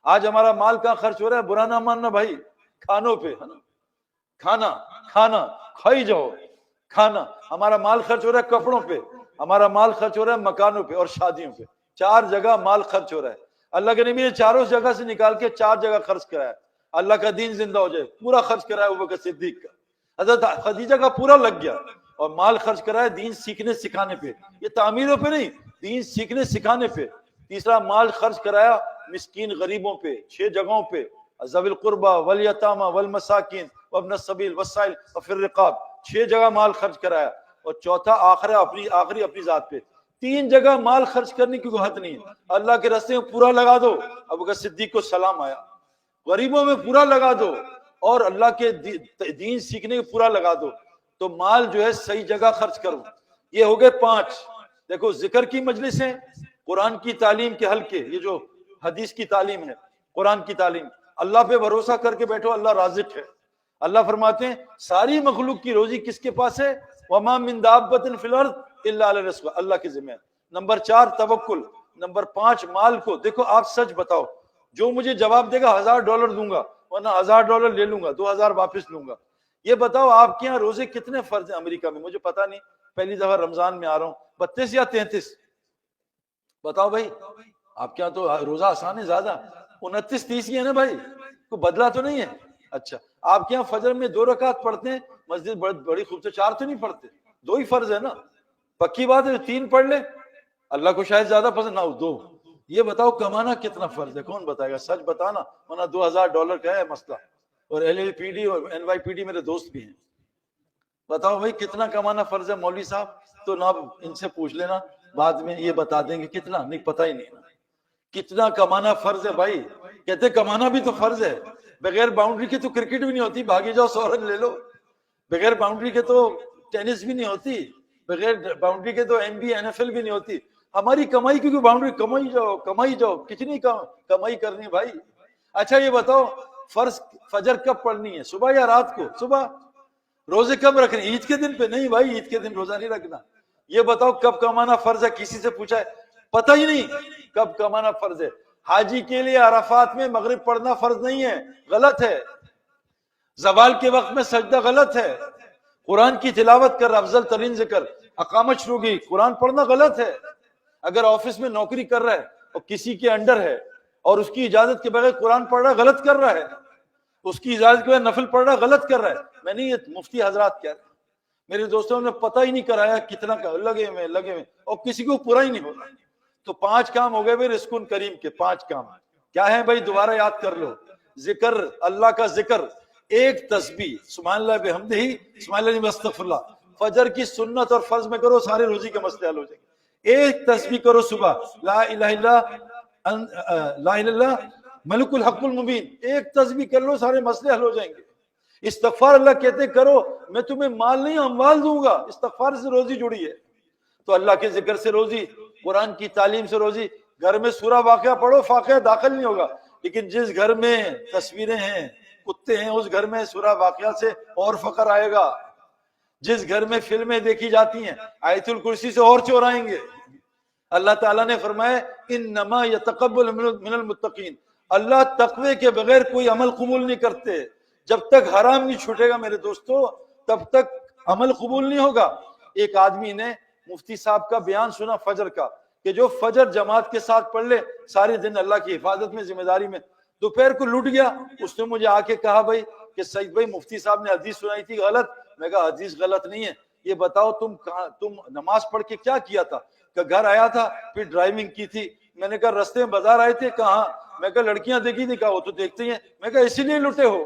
آج ہمارا مال کہاں خرچ ہو رہا ہے؟ برا نہ ماننا بھائی، کھانوں پہ، ہے نا، کھانا کھائی جاؤ، کھانا۔ ہمارا مال خرچ ہو رہا ہے کپڑوں پہ، ہمارا مال خرچ ہو رہا ہے مکانوں پہ اور شادیوں پہ۔ 4 جگہ مال خرچ ہو رہا ہے۔ اللہ کے نبی نے چاروں جگہ سے نکال کے 4 جگہ خرچ کرایا، اللہ کا دین زندہ ہو جائے، پورا خرچ کرایا ابوبکر صدیق کا، حضرت خدیجہ کا پورا لگ گیا، اور مال خرچ کرایا دین سیکھنے سکھانے پہ، یہ تعمیروں پہ نہیں، دین سیکھنے سکھانے پہ۔ تیسرا، مال خرچ کرایا مسکین غریبوں پہ، 6 جگہوں پہ، ذوی القربى والیتامى والمساکین وابن السبیل والسائل وفی الرقاب، 6 جگہ مال خرچ کرایا۔ اور چوتھا آخری اپنی ذات پہ، 3 جگہ مال خرچ کرنے کی کوئی حد نہیں ہے۔ اللہ کے راستے میں پورا لگا دو، ابوبکر صدیق کو سلام آیا، غریبوں میں پورا لگا دو، اور اللہ کے دین سیکھنے کے پورا لگا دو، تو مال جو ہے صحیح جگہ خرچ کرو۔ یہ ہو گئے 5۔ دیکھو، ذکر کی مجلسیں، قرآن کی تعلیم کے حلقے، یہ جو حدیث کی تعلیم ہے، قرآن کی تعلیم، اللہ پہ بھروسہ کر کے بیٹھو، اللہ رازق ہے۔ اللہ فرماتے ہیں ساری مخلوق کی روزی کس کے پاس ہے؟ وَمَا مِن دَابَّةٍ فِي الْأَرْضِ إِلَّا عَلَى رِزْقُهَا، اللہ کے ذمہ ہے۔ نمبر 4، توکل۔ نمبر 5، مال کو دیکھو، آپ سچ بتاؤ، جو مجھے جواب دے گا $1000 دوں گا، ورنہ $1000 لے لوں گا، 2000 واپس لوں گا۔ یہ بتاؤ آپ کے یہاں روزے کتنے فرض ہیں امریکہ میں؟ مجھے پتا نہیں، پہلی دفعہ رمضان میں آ رہا ہوں، 32 یا 33؟ بتاؤ بھائی، آپ کے یہاں تو روزہ آسان ہے زیادہ، 29 30 ہی ہے نا بھائی، کوئی بدلا تو نہیں ہے؟ اچھا، آپ کے یہاں فجر میں 2 رکعت پڑھتے ہیں، مسجد بڑی خوبصورت، 4 تو نہیں پڑھتے، 2 ہی فرض ہے نا، پکی بات ہے، 3 پڑھ لے، اللہ کو شاید زیادہ پسند نہ ہو 2۔ یہ بتاؤ کمانا کتنا فرض ہے؟ کون بتائے گا؟ سچ بتانا، ورنہ $2000 کا ہے مسئلہ۔ اور LLPD اور NYPD میرے دوست بھی ہیں، بتاؤ بھائی کتنا کمانا فرض ہے؟ مولوی صاحب تو نہ ان سے پوچھ لینا، بعد میں یہ بتا دیں گے کتنا، نہیں پتہ ہی نہیں کتنا کمانا فرض ہے بھائی۔ کہتے کمانا بھی تو فرض ہے، بغیر باؤنڈری کے تو کرکٹ بھی نہیں ہوتی، بھاگی جاؤ 100 رن لے لو، بغیر باؤنڈری کے تو ٹینس بھی نہیں ہوتی، بغیر باؤنڈری کے تو NBA NFL بھی نہیں ہوتی۔ ہماری کمائی کی کوئی باؤنڈری، کمائی جاؤ، کتنی کمائی کرنی بھائی۔ اچھا یہ بتاؤ، فرض فجر کب پڑھنی ہے؟ صبح یا رات کو؟ صبح۔ روزے کب رکھنے؟ عید کے دن پہ؟ نہیں بھائی، عید کے دن روزہ نہیں رکھنا۔ یہ بتاؤ کب کمانا فرض ہے؟ کسی سے پوچھا ہے؟ پتہ ہی نہیں کب کمانا فرض ہے۔ حاجی کے لیے عرفات میں مغرب پڑھنا فرض نہیں ہے، غلط ہے۔ زوال کے وقت میں سجدہ غلط ہے۔ قرآن کی تلاوت کر، افضل ترین ذکر، اقامت شروع کی، قرآن پڑھنا غلط ہے۔ اگر آفس میں نوکری کر رہا ہے اور کسی کے انڈر ہے اور اس کی اجازت کے بغیر قرآن پڑھ رہا ہے، غلط کر رہا ہے۔ اس کی اجازت کے بغیر نفل پڑھ رہا ہے، غلط کر رہا ہے۔ میں نہیں، یہ مفتی حضرات کہہ رہے ہیں۔ میرے دوستوں نے پتہ ہی نہیں کرایا کتنا لگے ہوئے اور کسی کو پورا ہی نہیں ہو رہا۔ تو 5 کام ہو گئے بھائی رزق کریم کے، 5 کام کیا ہیں بھائی؟ دوبارہ یاد کر لو۔ ذکر، اللہ کا ذکر، ایک تسبیح، سبحان اللہ بحمدہ، سبحان اللہ واستغفر اللہ، فجر کی سنت اور فرض میں کرو، سارے روزی کے مسئلے حل ہو جائیں گے۔ ایک تسبیح کرو صبح، لا الہ الا اللہ ملک الحق المبین، ایک تسبیح کر لو، سارے مسئلے حل ہو جائیں گے۔ استغفار اللہ کہتے کرو، میں تمہیں مال نہیں اموال دوں گا. استغفار سے روزی جڑی ہے. تو اللہ کے ذکر سے روزی، قرآن کی تعلیم سے روزی. گھر میں سورہ واقعہ پڑھو، فاقہ داخل نہیں ہوگا. لیکن جس گھر میں تصویریں ہیں، کتے ہیں، اس گھر میں سورہ واقعہ سے اور فقر آئے گا. جس گھر میں فلمیں دیکھی جاتی ہیں، آیت الکرسی سے اور چورائیں گے. اللہ تعالیٰ نے فرمایا انما یتقبل من المتقین، اللہ تقوی کے بغیر کوئی عمل قبول نہیں کرتے. جب تک حرام نہیں چھوٹے گا میرے دوستو، تب تک عمل قبول نہیں ہوگا. ایک آدمی نے مفتی صاحب کا بیان سنا فجر کا، کہ جو فجر جماعت کے ساتھ پڑھ لے سارے دن اللہ کی حفاظت میں، ذمہ داری میں. دوپہر کو لٹ گیا، اس نے مجھے آ کے کہا بھائی کہ سعید بھائی مفتی صاحب نے حدیث سنائی تھی غلط. میں کہا حدیث غلط نہیں ہے، یہ بتاؤ تم نماز پڑھ کے کیا کیا تھا؟ کہ گھر آیا تھا پھر ڈرائیونگ کی تھی. میں نے کہا رستے میں بازار آئے تھے؟ کہاں. میں کہا لڑکیاں دیکھی تھی؟ کہا وہ تو دیکھتے ہیں. میں کہا اسی لیے لٹے ہو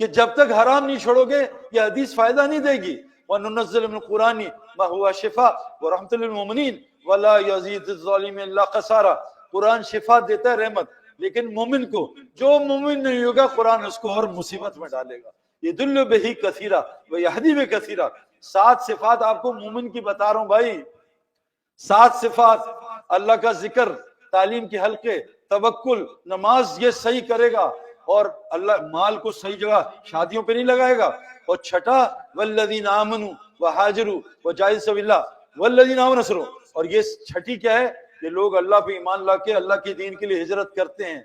کہ جب تک حرام نہیں چھوڑو گے یہ حدیث فائدہ نہیں دے گی. وَنُنَزِّلُ مِنَ الْقُرْآنِ مَا هُوَ شِفَاءٌ وَرَحْمَةٌ لِلْمُؤْمِنِينَ وَلَا يَزِيدُ الظَّالِمِينَ إِلَّا خَسَارًا. قرآن شفا دیتا ہے، رحمت، لیکن مومن کو، جو مومن نہیں ہوگا قرآن اس کو اور مصیبت میں ڈالے گا. يَدُلُّ بِهِ كَثِيرًا وَيَهْدِي بِهِ كَثِيرًا. 7 صفات آپ کو مومن کی بتا رہا ہوں بھائی. 7 صفات: اللہ کا ذکر، تعلیم کے حلقے، توکل، نماز یہ صحیح کرے گا، اور اللہ مال کو صحیح جگہ شادیوں پہ نہیں لگائے گا. اور چھٹا والذین آمنوا وہاجروا وجاہدوا فی سبیل اللہ والذین آمنوا نصروا. اور یہ چھٹی کیا ہے؟ کہ لوگ اللہ پہ ایمان لا کے اللہ کے دین کے لیے ہجرت کرتے ہیں.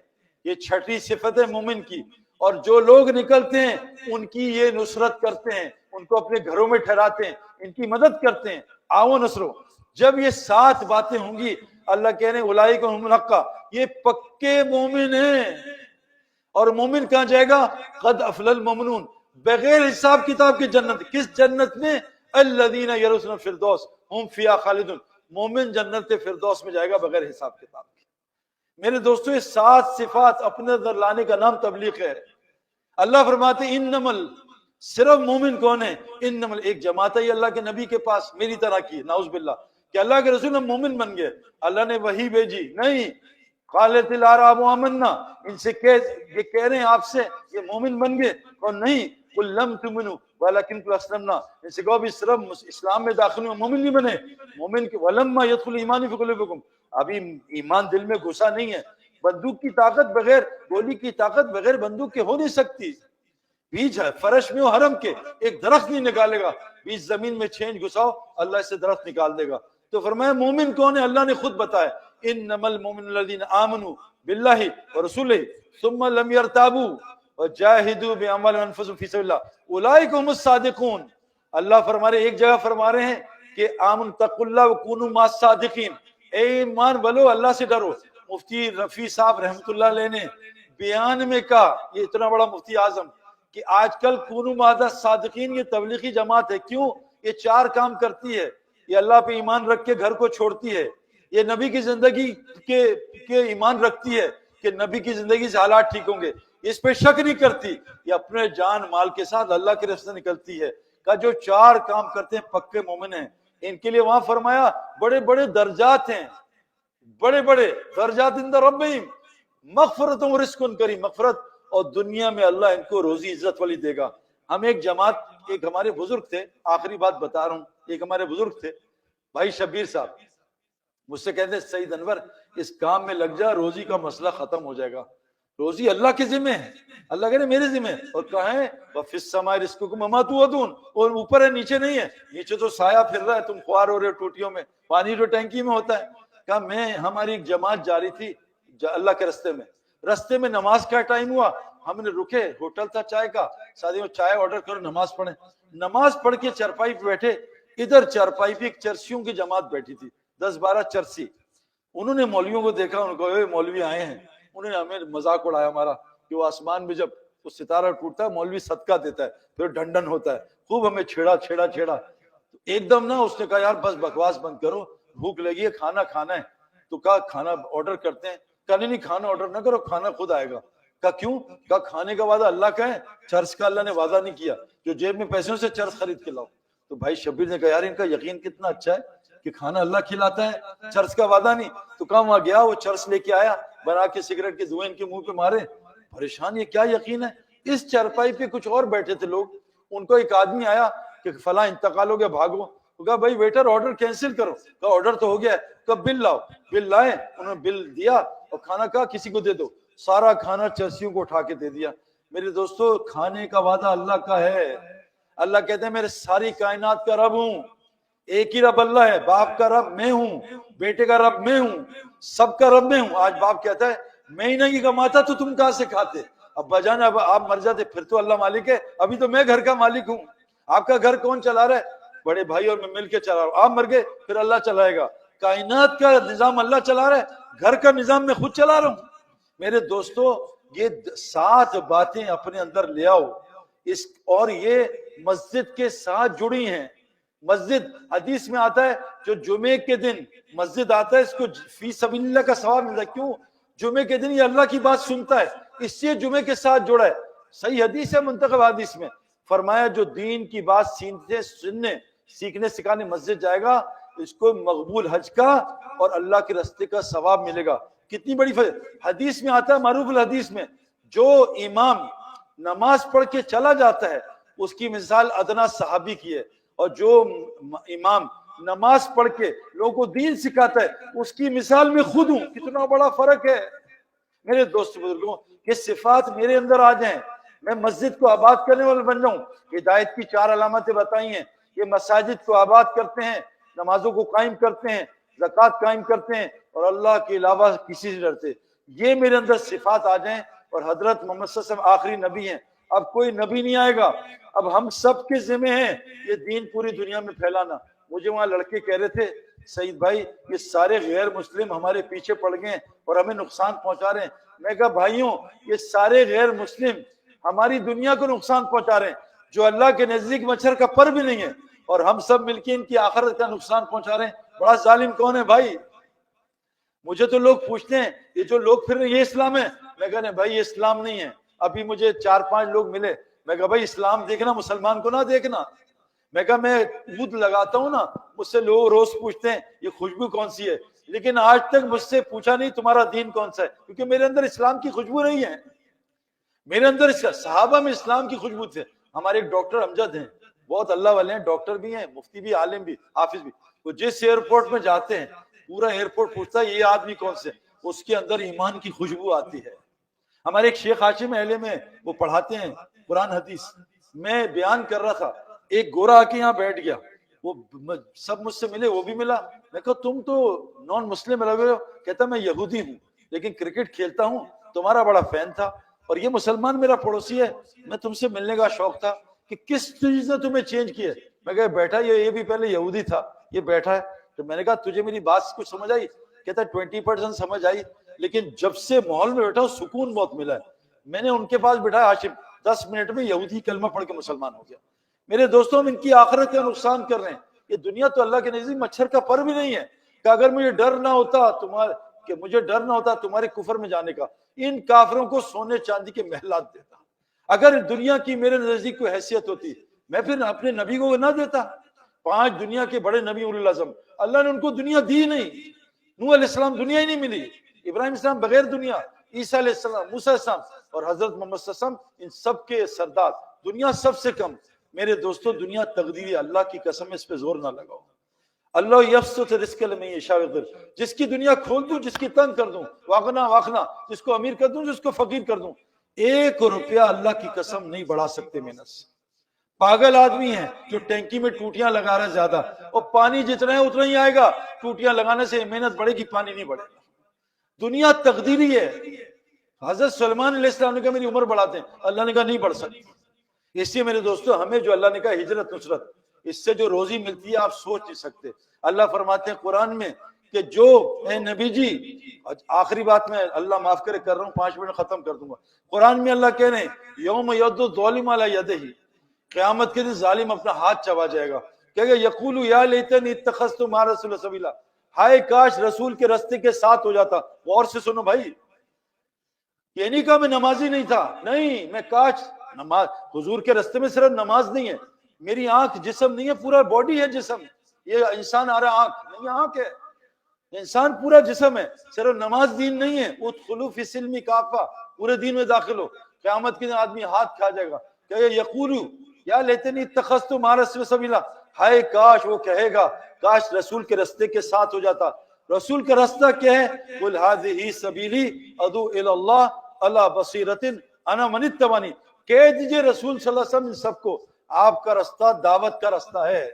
یہ چھٹی صفت ہے مومن کی. اور جو لوگ نکلتے ہیں ان کی یہ نصرت کرتے ہیں، ان کو اپنے گھروں میں ٹھہراتے ہیں، ان کی مدد کرتے ہیں. آؤ نصرو. جب یہ 7 باتیں ہوں گی، اللہ کہہ رہے ہیں اولئک هم الحق، یہ پکے مومن ہیں. اور مومن کہاں جائے گا؟ قد افلح المؤمنون، بغیر حساب کتاب کی جنت. کس جنت میں؟ الذین یرثون الفردوس هم فیہا خالدون. مومن جنت فردوس میں جائے گا بغیر حساب کتاب کے. میرے دوستو یہ 7 صفات اپنے اندر لانے کا نام تبلیغ ہے. اللہ فرماتے ہیں انمل، صرف مومن کون ہے؟ انمل، ایک جماعت ہے اللہ کے نبی کے پاس میری طرح کی، نعوذ باللہ، کہ اللہ کے رسول مومن بن گئے، اللہ نے وحی بھیجی. نہیں، قالت الاعراب آمنا، ان سے یہ کہہ رہے ہیں آپ سے یہ مومن بن گئے. اور نہیں، قل لم تؤمنوا ولکن اسلمنا، ان سے کہو بھی صرف اسلام میں داخل ہوئے، مومن نہیں بنے. مومن کے ولما يدخل ایمان فی قلوبکم، ابھی ایمان دل میں گھسا نہیں ہے. بندوق کی طاقت بغیر، گولی کی طاقت بغیر بندوق کے ہو نہیں سکتی. بیج ہے فرش میں حرم کے، ایک درخت نہیں نکالے گا. بیج زمین میں چھینچ گھساؤ، اللہ اس سے درخت نکال دے گا. تو فرمایا مومن کون ہے؟ اللہ نے خود بتایا انما المؤمنون الذین آمنوا باللہ ورسولہ ثم لم يرتابوا وجاہدوا باموالہم وانفسہم فی سبیل اللہ اولئک هم الصادقون. اللہ فرما رہے، ایک جگہ فرما رہے ہیں کہ آمنوا اتقوا اللہ وکونوا مع الصادقین، اے ایمان والو اللہ سے ڈرو. مفتی رفیع صاحب رحمۃ اللہ علیہ نے بیان میں کہا، یہ اتنا بڑا مفتی اعظم، کہ آج کل کونوا مع الصادقین یہ تبلیغی جماعت ہے. کیوں؟ یہ 4 کام کرتی ہے. یہ اللہ پہ ایمان رکھ کے گھر کو چھوڑتی ہے، یہ نبی کی زندگی کے ایمان رکھتی ہے کہ نبی کی زندگی سے حالات ٹھیک ہوں گے، اس پہ شک نہیں کرتی، یہ اپنے جان مال کے ساتھ اللہ کے راستے نکلتی ہے. کہ جو 4 کام کرتے ہیں پکے مومن ہیں. ان کے لیے وہاں فرمایا بڑے بڑے درجات ہیں، بڑے بڑے درجات عند ربہم، مغفرت و رزق کریم، مغفرت، اور دنیا میں اللہ ان کو روزی عزت والی دے گا. ہم ایک جماعت، ایک ہمارے بزرگ تھے، آخری بات بتا رہا ہوں، ایک ہمارے بزرگ تھے بھائی شبیر صاحب، مجھ سے کہتے ہیں سعید انور اس کام میں لگ جا، روزی کا مسئلہ ختم ہو جائے گا. روزی اللہ کے ذمہ ہے، اللہ کہہ رہے میرے ذمہ ہے. اور کہاں ہے؟ وَفِي السَّمَاءِ رِزْقُكُمْ وَمَا تُوعَدُونَ، اور اوپر ہے نیچے نہیں ہے. نیچے تو سایہ پھر رہا ہے، تم خوار ہو رہے ہو ٹوٹیوں میں، پانی جو ٹینکی میں ہوتا ہے. کہا میں، ہماری ایک جماعت جا رہی تھی اللہ کے رستے میں نماز کا ٹائم ہوا، ہم نے رکے، ہوٹل تھا چائے کا، ساتھیوں چائے آرڈر کرو نماز پڑھیں. نماز پڑھ کے چرپائی پہ بیٹھے، ادھر چرپائی پہ ایک چرسیوں کی جماعت بیٹھی تھی، 10-12 چرسی. انہوں نے مولویوں کو دیکھا، انہوں نے کہا مولوی آئے ہیں. انہوں نے ہمیں مذاق اڑایا ہمارا کہ وہ آسمان میں جب وہ ستارہ ٹوٹتا ہے مولوی صدقہ دیتا ہے، پھر ڈنڈن ہوتا ہے. خوب ہمیں چھیڑا. تو ایک دم نا اس نے کہا یار بس بکواس بند کرو، بھوک لگی ہے، کھانا کھانا ہے. تو کہا کھانا آرڈر کرتے ہیں. کہا نہیں کھانا آرڈر نہ کرو، کھانا خود آئے گا. کہا کیوں؟ کہا کھانے کا وعدہ اللہ کا ہے، چرس کا اللہ نے وعدہ نہیں کیا، جو جیب میں پیسوں سے چرس خرید کے لاؤ. تو بھائی شبیر نے کہا یار ان کا یقین کتنا اچھا ہے کہ کھانا اللہ کھلاتا ہے، چرس کا وعدہ نہیں. تو کہاں وہاں گیا، وہ چرس لے کے آیا، بنا کے سگریٹ کے دھوئیں ان کے منہ پہ مارے. پریشان، یہ کیا یقین ہے؟ اس چارپائی پہ کچھ اور بیٹھے تھے لوگ، ان کو ایک آدمی آیا کہ فلاں انتقال ہو گیا، بھاگو. کہا بھائی ویٹر آرڈر کینسل کرو. کہا آرڈر تو ہو گیا ہے. کہا بل لاؤ. بل لائے، انہوں نے بل دیا اور کھانا کہا کسی کو دے دو. سارا کھانا چرسیوں کو اٹھا کے دے دیا. میرے دوستو کھانے کا وعدہ اللہ کا ہے. اللہ کہتے ہیں میرے ساری کائنات کا رب ہوں. ایک ہی رب اللہ ہے. باپ کا رب میں ہوں، بیٹے کا رب میں ہوں، سب کا رب میں ہوں. آج باپ کہتا ہے میں ہی نہیں کماتا تو تم کہاں سے کھاتے؟ ابا جان اب آپ مر جاتے پھر تو اللہ مالک ہے، ابھی تو میں گھر کا مالک ہوں. آپ کا گھر کون چلا رہا ہے؟ بڑے بھائی اور میں مل کے چلا رہا ہوں. آپ مر گئے پھر اللہ چلائے گا. کائنات کا نظام اللہ چلا رہا ہے، گھر کا نظام میں خود چلا رہا ہوں. میرے دوستو یہ 7 باتیں اپنے اندر لے آؤ اس، اور یہ مسجد کے ساتھ جڑی ہیں. مسجد حدیث میں آتا ہے جو جمعے کے دن مسجد آتا ہے اس کو فی سبیل اللہ کا ثواب ملتا ہے. کیوں؟ جمعے کے دن یہ اللہ کی بات سنتا ہے، اس سے جمعے کے ساتھ جڑا ہے. صحیح حدیث ہے، منتخب حدیث میں فرمایا جو دین کی بات سننے سیکھنے سکھانے مسجد جائے گا اس کو مقبول حج کا اور اللہ کے راستے کا ثواب ملے گا. کتنی بڑی حدیث میں آتا ہے، معروف الحدیث میں، جو امام نماز پڑھ کے چلا جاتا ہے اس کی مثال ادنا صحابی کی ہے، اور جو امام نماز پڑھ کے لوگوں کو دین سکھاتا ہے اس کی مثال میں خود ہوں. کتنا بڑا فرق ہے میرے دوست بزرگوں. یہ صفات میرے اندر آ جائیں، میں مسجد کو آباد کرنے والا بن جاؤں. ہدایت کی 4 علامتیں بتائی ہیں. یہ مساجد کو آباد کرتے ہیں، نمازوں کو قائم کرتے ہیں، زکوٰۃ قائم کرتے ہیں اور اللہ کے علاوہ کسی سے ڈرتے. یہ میرے اندر صفات آ جائیں اور حضرت محمد صلی اللہ علیہ وسلم آخری نبی ہیں، اب کوئی نبی نہیں آئے گا. اب ہم سب کے ذمہ ہیں یہ دین پوری دنیا میں پھیلانا. مجھے وہاں لڑکے کہہ رہے تھے سعید بھائی یہ سارے غیر مسلم ہمارے پیچھے پڑ گئے اور ہمیں نقصان پہنچا رہے ہیں. میں کہا بھائیوں یہ سارے غیر مسلم ہماری دنیا کو نقصان پہنچا رہے ہیں، جو اللہ کے نزدیک مچھر کا پر بھی نہیں ہے، اور ہم سب مل کے ان کی آخرت کا نقصان پہنچا رہے ہیں. بڑا ظالم کون ہے بھائی؟ مجھے تو لوگ پوچھتے ہیں یہ جو لوگ پھر یہ اسلام ہے. میں کہا بھائی یہ اسلام نہیں ہے. ابھی مجھے 4-5 لوگ ملے، میں کہا بھائی اسلام دیکھنا مسلمان کو نہ دیکھنا. میں کہا میں عود لگاتا ہوں نا، مجھ سے لوگ روز پوچھتے ہیں یہ خوشبو کون سی ہے، لیکن آج تک مجھ سے پوچھا نہیں تمہارا دین کون سا ہے، کیونکہ میرے اندر اسلام کی خوشبو نہیں ہے. میرے اندر صحابہ میں اسلام کی خوشبو تھے. ہمارے ایک ڈاکٹر امجد ہیں، بہت اللہ والے ہیں، ڈاکٹر بھی ہیں، مفتی بھی، عالم بھی، حافظ بھی. وہ جس ایئرپورٹ میں جاتے ہیں پورا ایئرپورٹ پوچھتا ہے یہ آدمی کون سے، اس کے اندر ایمان کی خوشبو آتی ہے. ہمارے ایک شیخ ہاشم اہلے میں وہ پڑھاتے ہیں قرآن حدیث. میں بیان کر رہا تھا، ایک گورا آ کے یہاں بیٹھ گیا، وہ سب مجھ سے ملے، وہ بھی ملا. میں کہا تم تو نان مسلم لگ رہے ہو. کہتا میں یہودی ہوں لیکن کرکٹ کھیلتا ہوں، تمہارا بڑا فین تھا اور یہ مسلمان میرا پڑوسی ہے، میں تم سے ملنے کا شوق تھا کہ کس چیز نے تمہیں چینج کیا. میں کہا بیٹھا یہ بھی پہلے یہودی تھا، یہ بیٹھا ہے. تو میں نے کہا تجھے میری بات کچھ سمجھ آئی؟ کہتا 20% سمجھ آئی، لیکن جب سے ماحول میں بیٹھا سکون بہت ملا ہے. میں نے ان کے پاس بٹھایا ہاشم، 10 منٹ میں یہودی کلمہ پڑھ کے مسلمان ہو گیا. میرے دوستوں ہم ان کی آخرت کا نقصان کر رہے ہیں. یہ دنیا تو اللہ کے نزدیک مچھر کا پر بھی نہیں ہے. کہ اگر مجھے ڈر نہ ہوتا تمہارے کفر میں جانے کا، ان کافروں کو سونے چاندی کے محلات دیتا. اگر دنیا کی میرے نزدیک کوئی حیثیت ہوتی میں پھر اپنے نبی کو نہ دیتا. 5 دنیا کے بڑے نبی اولو العزم، اللہ نے ان کو دنیا دی نہیں. نوح علیہ السلام دنیا ہی نہیں ملی، ابراہیم السلام بغیر دنیا، عیسیٰ علیہ السلام، موسیٰ علیہ السلام اور حضرت محمد صلی اللہ علیہ وسلم، ان سب کے سردار. دنیا سب سے کم. میرے دوستو دنیا تقدیری، اللہ کی قسم اس پہ زور نہ لگاؤ. اللہ یبسط رزق لمن یشاء ویقدر، جس کی دنیا کھول دوں جس کی تنگ کر دوں، واغنا، جس کو امیر کر دوں جس کو فقیر کر دوں. 1 روپیہ اللہ کی قسم نہیں بڑھا سکتے محنت سے. پاگل آدمی ہیں جو ٹینکی میں ٹوٹیاں لگا رہے زیادہ، اور پانی جتنا ہے اتنا ہی آئے گا. ٹوٹیاں لگانے سے محنت بڑھے گی، پانی نہیں بڑھے گا. دنیا تقدیری ہے. حضرت سلمان علیہ السلام نے کہا میری عمر بڑھاتے ہیں، اللہ نے کہا نہیں بڑھ سکتی. اس لیے میرے دوستو ہمیں جو اللہ نے کہا ہجرت نصرت، اس سے جو روزی ملتی ہے آپ سوچ نہیں سکتے. اللہ فرماتے ہیں قرآن میں کہ جو اے نبی جی، آخری بات میں اللہ معاف کرے کر رہا ہوں، 5 منٹ ختم کر دوں گا. قرآن میں اللہ کہہ رہے ہیں یوم یعض الظالم علی یدیہ، قیامت کے دن ظالم اپنا ہاتھ چبا جائے گا، کہے گا یقول یا لیتنی اتخذت مع رسول سبیلا، ہائے کاش رسول کے راستے کے ساتھ ہو جاتا. غور سے سنو بھائی، یہ نہیں کہا میں نمازی نہیں تھا، نہیں، میں کاش نماز، حضور کے راستے میں صرف نماز نہیں ہے، میری آنکھ جسم نہیں ہے، پورا باڈی ہے جسم. یہ انسان آ رہا آنکھ نہیں، آنکھ ہے، انسان پورا جسم ہے، صرف نماز دین نہیں ہے. ادخلوا فی السلم کافہ، پورے دین میں داخل ہو. قیامت کے دن آدمی ہاتھ کھا جائے گا کہ یقولو یا لیتنی اتخذت مع الرسول سبیلا، ہائے کاش وہ کہے گا کاش رسول کے رستے کے ساتھ ہو جاتا۔ رسول کا راستہ کیا ہے؟ قل ھذہ سبیلی ادعو الی اللہ علی بصیرۃ انا من اتبعنی، کہہ دیجئے رسول صلی اللہ علیہ وسلم سب کو آپ کا راستہ دعوت کا راستہ ہے،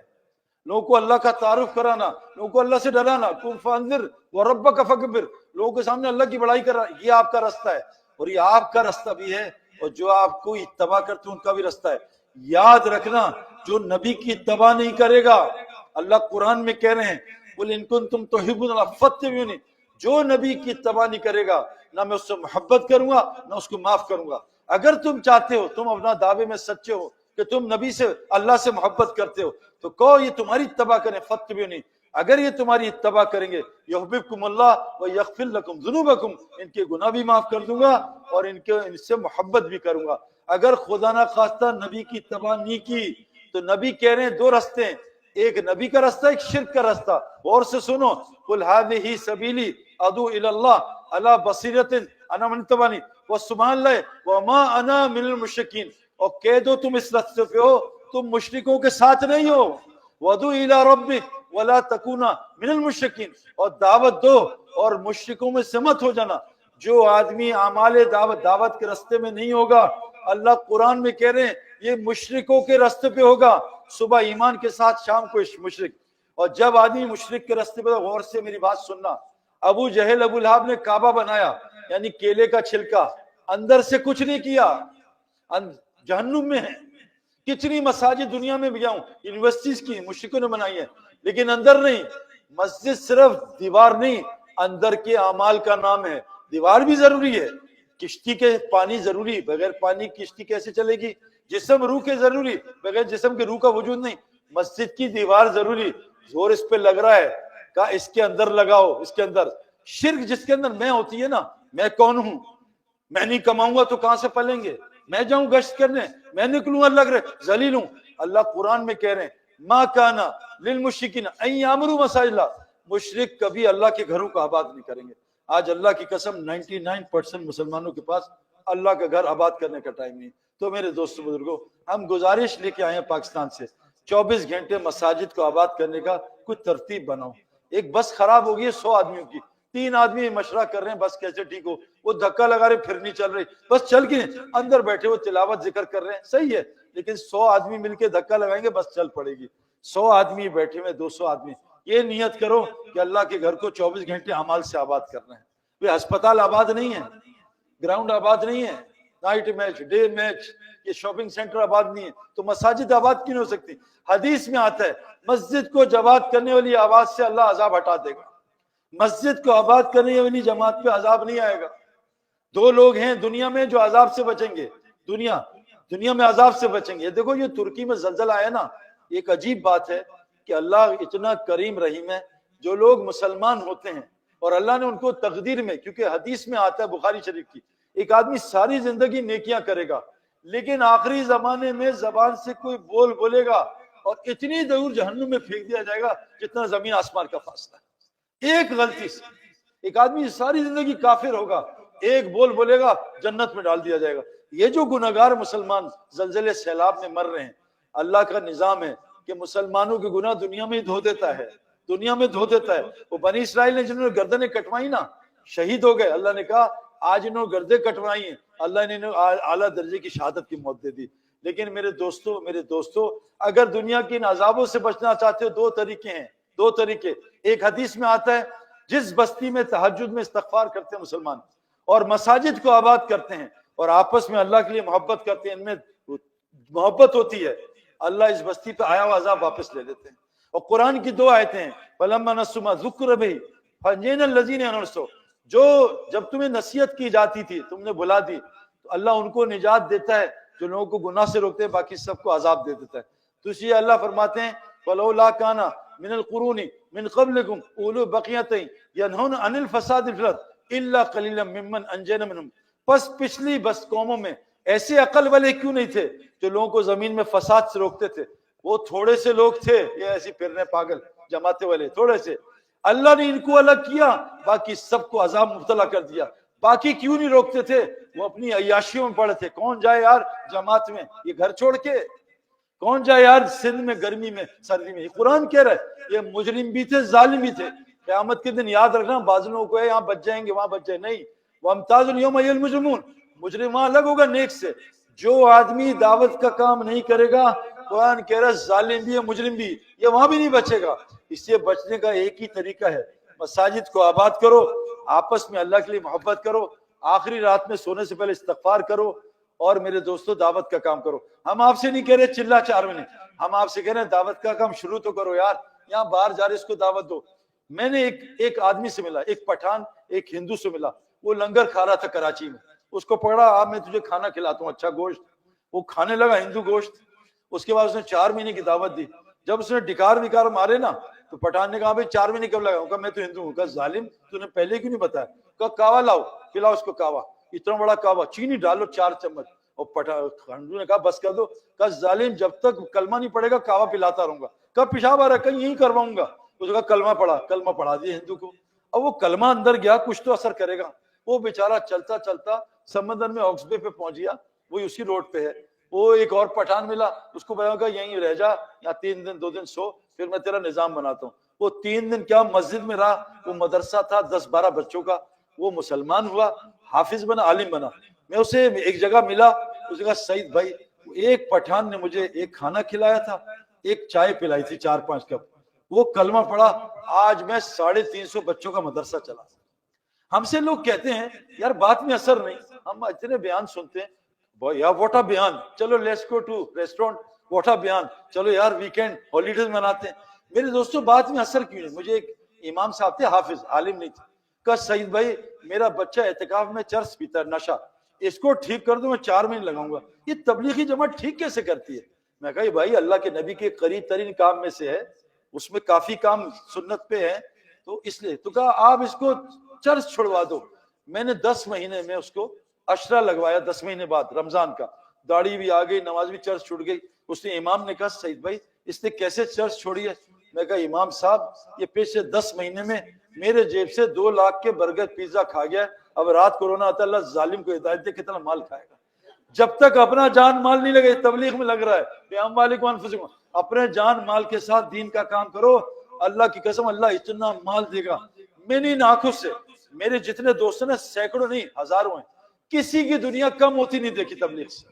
لوگوں کو اللہ کا تعارف کرانا، لوگوں کو اللہ سے ڈرانا، قم فانذر وربک فکبر، لوگوں کے سامنے اللہ کی بڑائی کرنا، یہ آپ کا راستہ ہے، اور یہ آپ کا راستہ بھی ہے، اور جو آپ کو اتباع کرتے ہیں ان کا بھی راستہ ہے۔ یاد رکھنا جو نبی کی اتباع نہیں کرے گا، اللہ قرآن میں کہہ رہے ہیں قل ان کنتم تحبون اللہ فاتبعونی، جو نبی کی اتباع نہیں کرے گا نہ میں اس سے محبت کروں گا نہ اس کو معاف کروں گا۔ اگر تم چاہتے ہو، تم اپنا دعوے میں سچے ہو کہ تم نبی سے اللہ سے محبت کرتے ہو، تو کہو یہ تمہاری اتباع کریں، فاتبعونی، اگر یہ تمہاری اتباع کریں گے یحببکم اللہ ویغفر لکم ذنوبکم، ان کے گناہ بھی معاف کر دوں گا اور ان سے محبت بھی کروں گا۔ اگر خدا نہ خواستہ نبی کی اتباع نہیں کی تو نبی کہہ رہے ہیں دو راستے ہیں، ایک نبی کا راستہ، ایک شرک کا راستہ۔ اور سے سنو، قل ھذہ سبیلی ادعو الی اللہ علی بصیرۃ انا من اتبعنی وسبحان اللہ وما انا من المشرکین، اور کہہ دو تم اس راستے پہ ہو، تم مشرکوں کے ساتھ نہیں ہو، وادعو الی ربک ولا تکونا من المشرکین، اور دعوت دو اور مشرکوں میں سے مت ہو جانا۔ جو آدمی اعمال دعوت کے راستے میں نہیں ہوگا، اللہ قرآن میں کہہ رہے ہیں یہ مشرکوں کے راستے پہ ہوگا، صبح ایمان کے ساتھ شام کو مشرک۔ اور جب آدمی مشرک کے راستے پہ، غور سے میری بات سننا، ابو جہل ابو لہب نے کعبہ بنایا یعنی کیلے کا چھلکا، اندر سے کچھ نہیں کیا، جہنم میں ہے۔ کتنی مساجد دنیا میں بھی جاؤں، یونیورسٹیز کی مشرکوں نے بنائی ہے، لیکن اندر نہیں۔ مسجد صرف دیوار نہیں، اندر کے اعمال کا نام ہے۔ دیوار بھی ضروری ہے، کشتی کے پانی ضروری، بغیر پانی کشتی کیسے چلے گی؟ جسم روح کے ضروری، بغیر جسم کے روح کا وجود نہیں۔ مسجد کی دیوار ضروری، زور اس پہ لگ رہا ہے، کہا اس کے اندر لگاؤ، اس کے اندر۔ شرک جس کے اندر میں ہوتی ہے نا، میں کون ہوں، میں نہیں کماؤں گا تو کہاں سے پلیں گے، میں جاؤں گشت کرنے، میں نکلوں اللہ کرے ذلیل ہوں۔ اللہ قرآن میں کہہ رہے ہیں ما کانا للمشرکین ان یعمروا مساجد اللہ، مشرک کبھی اللہ کے گھروں کو آباد نہیں کریں گے۔ آج اللہ کی قسم 99% مسلمانوں کے پاس اللہ کا گھر آباد کرنے کا ٹائم نہیں۔ تو میرے دوستو بزرگوں، ہم گزارش لے کے آئے ہیں پاکستان سے، 24 گھنٹے مساجد کو آباد کرنے کا کوئی ترتیب بناؤ۔ ایک بس خراب ہو گئی ہے 100 آدمیوں کی، 3 آدمی مشورہ کر رہے ہیں بس کیسے ٹھیک ہو، وہ دھکا لگا رہے پھر نہیں چل رہی، بس چل کے اندر بیٹھے وہ تلاوت ذکر کر رہے ہیں، صحیح ہے، لیکن 100 آدمی مل کے دھکا لگائیں گے بس چل پڑے گی۔ 100 آدمی بیٹھے ہوئے، 200 آدمی، یہ نیت کرو کہ اللہ کے گھر کو 24 گھنٹے اعمال سے آباد کرنا ہے۔ یہ ہسپتال آباد نہیں ہے، گراؤنڈ آباد نہیں ہے، نائٹ میچ ڈے میچ، یہ شاپنگ سینٹر آباد نہیں ہے، تو مساجد آباد کیوں نہیں ہو سکتی؟ حدیث میں آتا ہے مسجد کو آباد کرنے والی آواز سے اللہ عذاب ہٹا دے گا، مسجد کو آباد کرنے والی جماعت پہ عذاب نہیں آئے گا۔ 2 لوگ ہیں دنیا میں جو عذاب سے بچیں گے، دنیا میں عذاب سے بچیں گے۔ دیکھو یہ ترکی میں زلزلہ آیا نا، ایک عجیب بات ہے کہ اللہ اتنا کریم رحیم ہے، جو لوگ مسلمان ہوتے ہیں اور اللہ نے ان کو تقدیر میں، کیونکہ حدیث میں آتا ہے بخاری شریف کی، ایک آدمی ساری زندگی نیکیاں کرے گا لیکن آخری زمانے میں زبان سے کوئی بولے گا اور اتنی دور جہنم میں پھینک دیا جائے گا جتنا زمین آسمان کا فاصلہ ہے۔ ایک غلطی سے ایک آدمی ساری زندگی کافر ہوگا، ایک بولے گا جنت میں ڈال دیا جائے گا۔ یہ جو گناہگار مسلمان زلزلے سیلاب میں مر رہے ہیں، اللہ کا نظام ہے کہ مسلمانوں کے گناہ دنیا میں دھو دیتا ہے، دنیا میں دھو دیتا ہے۔ وہ بنی اسرائیل نے جنہوں نے گردنیں کٹوائی نا، شہید ہو گئے، اللہ نے کہا آج انہوں نے گردیں کٹوائی ہیں، اللہ نے انہیں اعلیٰ درجے کی شہادت کی موت دے دی۔ لیکن میرے دوستو اگر دنیا کی ان عذابوں سے بچنا چاہتے ہو، 2 طریقے ہیں، 2 طریقے۔ ایک حدیث میں آتا ہے جس بستی میں تہجد میں استغفار کرتے ہیں مسلمان اور مساجد کو آباد کرتے ہیں اور آپس میں اللہ کے لیے محبت کرتے ہیں، ان میں محبت ہوتی ہے، اللہ اس بستی پہ آیا ہوا عذاب واپس لے لیتے ہیں۔ اور قرآن کی 2 آیتیں ہیں، فَلَمَّا نَسُوا مَا ذُكِّرَ بِهِ فَأَنجَيْنَا الَّذِينَ يَنْهُونَ، جو جب تمہیں نصیحت کی جاتی تھی تم نے بھلا دی تو اللہ ان کو نجات دیتا ہے جو لوگوں کو گناہ سے روکتے ہیں، باقی سب کو عذاب دے دیتا ہے۔ تو اس لیے اللہ فرماتے ہیں وَلَوْلَا كَانَ مِنَ الْقُرُونِ مِنْ قَبْلِكُمْ أُولُو بَقِيَّةٍ يَنْهُونَ عَنِ الْفَسَادِ فِي الْأَرْضِ إِلَّا قَلِيلًا مِّمَّنْ أَنجَيْنَا مِنْهُمْ، پس پچھلی بس قوموں میں ایسے عقل والے کیوں نہیں تھے جو لوگوں کو زمین میں فساد سے روکتے تھے؟ وہ تھوڑے سے لوگ تھے، یہ ایسی پھرنے پاگل جماعتیں والے تھوڑے سے، اللہ نے ان کو الگ کیا، باقی سب کو عذاب مبتلا کر دیا۔ باقی کیوں نہیں روکتے تھے؟ وہ اپنی عیاشیوں میں پڑے تھے. کون جائے یار جماعت میں یہ گھر چھوڑ کے؟ کون جائے یار سندھ میں گرمی میں سردی میں؟ یہ قرآن کہہ رہا ہے یہ مجرم بھی تھے ظالم بھی تھے. قیامت کے دن یاد رکھنا بعض لوگوں کو ہے یہاں بچ جائیں گے وہاں بچ جائیں، نہیں. وَامْتَازُ الْيَوْمَ أَيُّهَا الْمُجْرِمُونَ، مجرم وہاں الگ ہوگا نیک سے. جو آدمی دعوت کا کام نہیں کرے گا قرآن کہہ رہا ہے ظالم بھی ہے مجرم بھی، یہ وہاں بھی نہیں بچے گا. اس سے بچنے کا ایک ہی طریقہ ہے، مساجد کو آباد کرو، آپس میں اللہ کے لیے محبت کرو، آخری رات میں سونے سے پہلے استغفار کرو، اور میرے دوستو دعوت کا کام کرو. ہم آپ سے نہیں کہہ رہے چلا چار مہینے، ہم آپ سے کہہ رہے ہیں دعوت کا کام شروع تو کرو یار. یہاں باہر جا رہے اس کو دعوت دو. میں نے ایک آدمی سے ملا، ایک پٹھان ایک ہندو سے ملا، وہ لنگر کھا رہا تھا کراچی میں. اس کو پکڑا، آپ میں تجھے کھانا کھلاتا ہوں اچھا گوشت. وہ کھانے لگا ہندو گوشت. اس کے بعد اس نے 4 مہینے کی دعوت دی. جب اس نے ڈکار وکار مارے نا تو پٹھان نے کہا بھائی 4 مہینے کب لگا؟ کہا میں تو ہندو ہوں. کہا ظالم تو نے پہلے کیوں نہیں بتایا؟ کہا کعوہ لاؤ، کھلاؤ اس کو کعوہ. اتنا بڑا کعوہ، چینی ڈالو 4 چمچ. اور ہندو نے کہا بس کر دو. کہا ظالم جب تک کلمہ نہیں پڑے گا کعوہ پلاتا رہوں گا. کہا پیشاب آ رہا ہے، کہیں یہی کرواؤں گا. اس کا کلمہ پڑھا، کلمہ پڑھا دیا ہندو کو. اب وہ کلمہ اندر گیا کچھ تو اثر کرے گا. وہ بیچارہ چلتا چلتا سمندر میں آکسبے پہ پہنچ گیا، وہی اسی روڈ پہ ہے. وہ ایک اور پٹھان ملا، اس کو بتایا کہ یہیں رہ جا یا 3 دن 2 دن سو، پھر میں تیرا نظام بناتا ہوں. وہ 3 دن کیا مسجد میں رہا. وہ مدرسہ تھا 10-12 بچوں کا. وہ مسلمان ہوا، حافظ بنا، عالم بنا. میں اسے ایک جگہ ملا، اس نے کہا سعید بھائی ایک پٹھان نے مجھے ایک کھانا کھلایا تھا، ایک چائے پلائی تھی 4-5 کپ، وہ کلمہ پڑھا، آج میں 350 بچوں کا مدرسہ چلا. ہم سے لوگ کہتے ہیں یار بات میں اثر نہیں. ہم اتنے بیان سنتے ہیں، یا واٹا بیان، چلو لیٹس گو ٹو ریسٹورینٹ، واٹا بیان، چلو یار ویکینڈ ہالیڈیز مناتے ہیں. میرے دوستوں بات میں اثر کیوں نہیں؟ مجھے ایک امام صاحب تھے، حافظ، عالم نہیں تھے. کہا سعید بھائی میرا بچہ اعتکاف میں چرس پیتا ہے، نشہ، اس کو ٹھیک کر دو، میں 4 مہینے لگاؤں گا. یہ تبلیغی جماعت ٹھیک کیسے کرتی ہے؟ میں کہا بھائی اللہ کے نبی کے قریب ترین کام میں سے ہے، اس میں کافی کام سنت پہ ہے، تو اس لیے تو کہا آپ اس کو چرس چھڑوا دو. میں نے 10 مہینے میں اس کو اشرا لگوایا. 10 مہینے بعد رمضان کا، داڑھی بھی آ گئی، نماز بھی، چرس چھوٹ گئی. اس نے امام نے کہا سعید بھائی اس نے کیسے چرس چھوڑی ہے؟ میں کہا امام صاحب یہ پچھلے 10 مہینے میں میرے جیب سے 2 لاکھ کے برگر پیزا کھا گیا. اب رات کو رونا آتا اللہ ظالم کو ہدایت دے کتنا مال کھائے گا. جب تک اپنا جان مال نہیں لگے، تبلیغ میں لگ رہا ہے. بیام مالک انفسکم، اپنے جان مال کے ساتھ دین کا کام کرو. اللہ کی قسم اللہ اتنا مال دے گا. میں نے ان آنکھوں سے، میرے جتنے دوست ہیں نا سینکڑوں نہیں ہزاروں ہیں، کسی کی دنیا کم ہوتی نہیں دیکھی تبلیغ سے.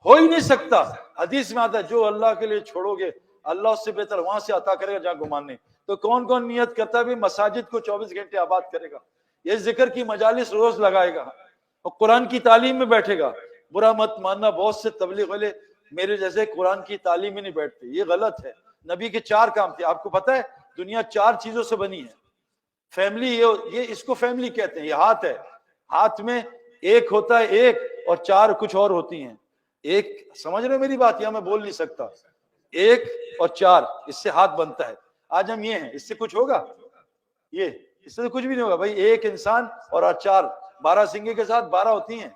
ہو ہی نہیں سکتا. حدیث میں آتا ہے جو اللہ کے لیے چھوڑو گے اللہ اس سے بہتر وہاں سے عطا کرے گا جہاں گمان نہیں. تو کون کون نیت کرتا ہے بھی مساجد کو 24 گھنٹے آباد کرے گا، یہ ذکر کی مجالس روز لگائے گا اور قرآن کی تعلیم میں بیٹھے گا. برا مت ماننا بہت سے تبلیغ والے میرے جیسے قرآن کی تعلیم میں نہیں بیٹھتے، یہ غلط ہے. نبی کے 4 کام تھے. آپ کو پتہ ہے دنیا 4 چیزوں سے بنی ہے. فیملی، یہ اس کو فیملی کہتے ہیں. یہ ہاتھ ہے، ہاتھ میں ایک ہوتا ہے ایک اور 4 کچھ اور ہوتی ہیں. ایک سمجھ رہے میری بات؟ یا میں بول نہیں سکتا. 1 اور 4 اس سے ہاتھ بنتا ہے. آج ہم یہ ہیں، اس سے کچھ ہوگا؟ یہ اس سے کچھ بھی نہیں ہوگا بھائی. ایک انسان اور 4، 12 سنگے کے ساتھ 12 ہوتی ہیں،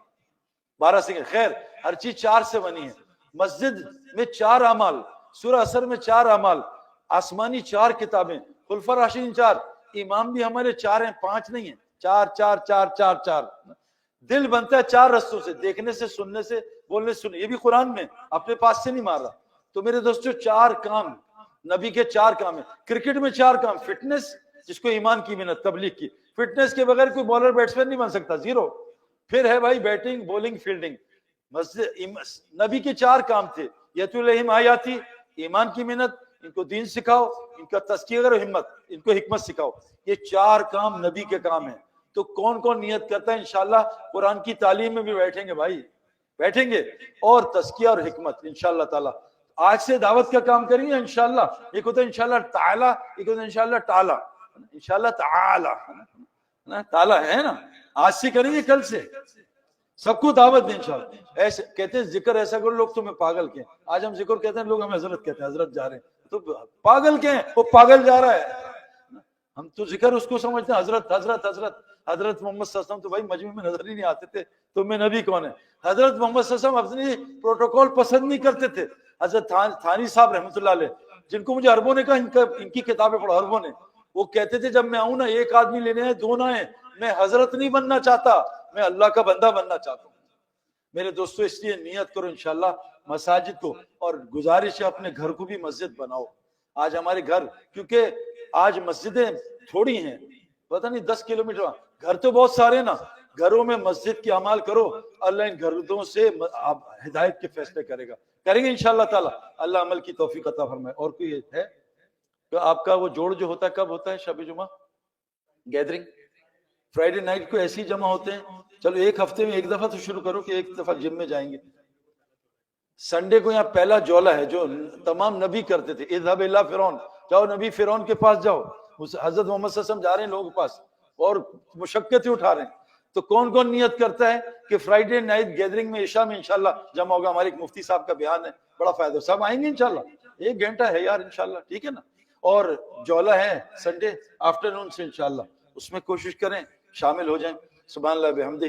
12 سنگے. خیر ہر چیز 4 سے بنی ہے. مسجد میں 4 اعمال، سورہ اثر میں 4 اعمال، آسمانی 4 کتابیں، خلفاء راشدین 4، امام بھی ہمارے 4 ہیں، 5 نہیں ہیں. 4 4 4 4 4. دل بنتا ہے 4 رستوں سے، دیکھنے سے، سننے سے، بولنے سے. یہ بھی قرآن میں، اپنے پاس سے نہیں مار رہا. تو میرے دوستو 4 کام نبی کے 4 کام ہیں. کرکٹ میں 4 کام، فٹنس جس کو ایمان کی محنت، تبلیغ کی. فٹنس کے بغیر کوئی بالر بیٹسمین نہیں بن سکتا، 0. پھر ہے بھائی بیٹنگ، بولنگ، فیلڈنگ. نبی کے 4 کام تھے. یتلو علیہم آیاتی، ایمان کی محنت، ان کو دین سکھاؤ، ان کا تزکیہ کرو، ہمت، ان کو حکمت سکھاؤ. یہ 4 کام نبی کے کام ہیں. تو کون کون نیت کرتا ہے انشاءاللہ قرآن کی تعلیم میں بھی بیٹھیں گے بھائی، بیٹھیں گے، اور تزکیہ اور حکمت انشاءاللہ تعالی. آج سے دعوت کا کام کریں گے انشاءاللہ. ایک ہوتا ہے انشاءاللہ تعالی، ایک ہوتا ہے انشاءاللہ تعالی. انشاءاللہ تعالی تعالی ہے نا. آج سے کریں گے، کل سے سب کو دعوت دیں انشاءاللہ. ایسے کہتے ہیں ذکر ایسا کرو، لوگ تمہیں پاگل کہیں. آج ہم ذکر کہتے ہیں، لوگ ہمیں حضرت کہتے ہیں، حضرت جا رہے ہیں. تو پاگل کہیں؟ وہ پاگل جا رہا ہے. ہم تو ذکر اس کو سمجھتے ہیں حضرت حضرت حضرت. حضرت محمد صلی اللہ علیہ وسلم تو بھائی مجمع میں نظر ہی نہیں آتے تھے، تو میں نبی کون ہے؟ حضرت محمد صلی اللہ علیہ وسلم اپنی پروٹوکول پسند نہیں کرتے تھے. حضرت تھانی صاحب رحمۃ اللہ علیہ، جن کو مجھے عربوں نے کہا ان کی کتابیں پڑھو، عربوں نے، وہ کہتے تھے جب میں آؤں نا 1 آدمی لینے ہیں 2 نہ ہیں، میں حضرت نہیں بننا چاہتا، میں اللہ کا بندہ بننا چاہتا ہوں. میرے دوستو اس لیے نیت کرو انشاءاللہ مساجد کو, اور گزارش ہے اپنے گھر کو بھی مسجد بناؤ. آج ہمارے گھر, کیونکہ آج مسجدیں تھوڑی ہیں, پتہ نہیں 10 کلومیٹر, گھر تو بہت سارے نا, گھروں میں مسجد کی عمل کرو, اللہ ان گھروں سے آپ ہدایت کے فیصلے کرے گا, کریں گے انشاءاللہ تعالی. اللہ عمل کی توفیق عطا فرمائے. اور کوئی ہے تو آپ کا وہ جوڑ جو ہوتا ہے کب ہوتا ہے؟ شب جمعہ گیدرنگ فرائیڈے نائٹ کو ایسے ہی جمع ہوتے ہیں. چلو ایک ہفتے میں ایک دفعہ تو شروع کرو کہ ایک دفعہ جم میں جائیں گے. سنڈے کو یہاں پہلا جولا ہے جو تمام نبی کرتے تھے, اذهب الى فرعون, جاؤ نبی فرعون کے پاس جاؤ. حضرت محمد صلی اللہ علیہ وسلم جا رہے ہیں لوگوں کے پاس اور مشقتیں اٹھا رہے ہیں. تو کون کون نیت کرتا ہے کہ فرائیڈے نائٹ گیدرنگ میں عشاء میں انشاءاللہ جمع ہوگا؟ ہمارے ایک مفتی صاحب کا بیان ہے, بڑا فائدہ, سب آئیں گے انشاءاللہ, 1 گھنٹہ ہے یار انشاءاللہ, ٹھیک ہے نا. اور جولا ہے سنڈے آفٹرنون سے انشاءاللہ, اس میں کوشش کریں شامل ہو جائیں. سبحان اللہ بحمدہ,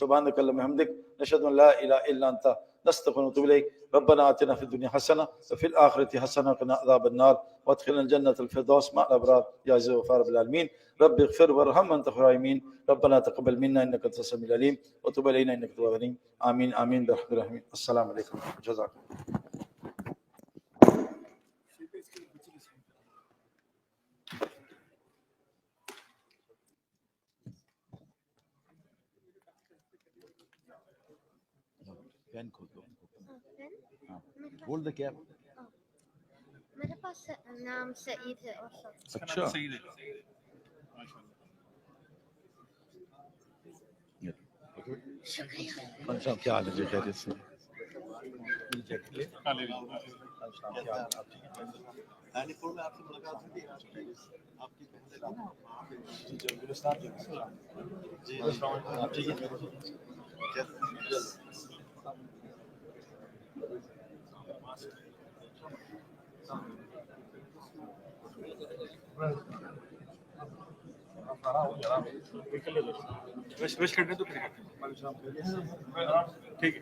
سبحانک اللہم بحمدک, نشہد ان لا الہ الا انت, نستغفرک ونتوب الیک. ربنا آتنا فی الدنیا حسنہ وفی الآخرۃ حسنہ وقنا عذاب النار وادخلنا الجنة الفردوس مع الأبرار یا عزیز وغفار رب العالمین. رب اغفر وارحم وانت خیر الراحمین. ربنا تقبل منا انک انت السمیع العلیم وتب علینا انک انت التواب الرحیم. آمین آمین برحمتک الرحمن. السلام علیکم, جزاکم. پین کھول دو, بول دے کیا. میرے پاس نام سعید ہے. اچھا شکریہ. کیا حال ہے جی, خیریت سے؟ وش کرنے تو ٹھیک ہے.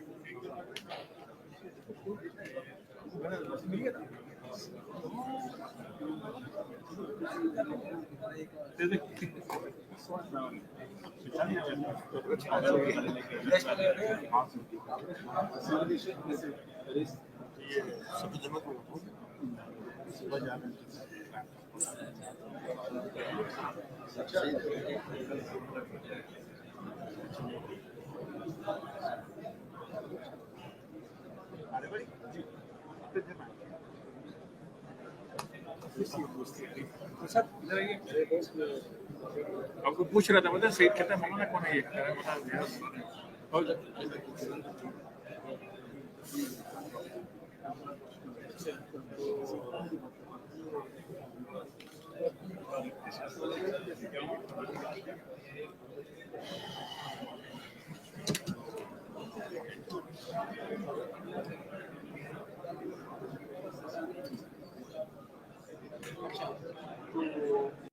آپ کو پوچھ رہا تھا, بتا سعید کہتا ہے مولانا کون ہے یہ؟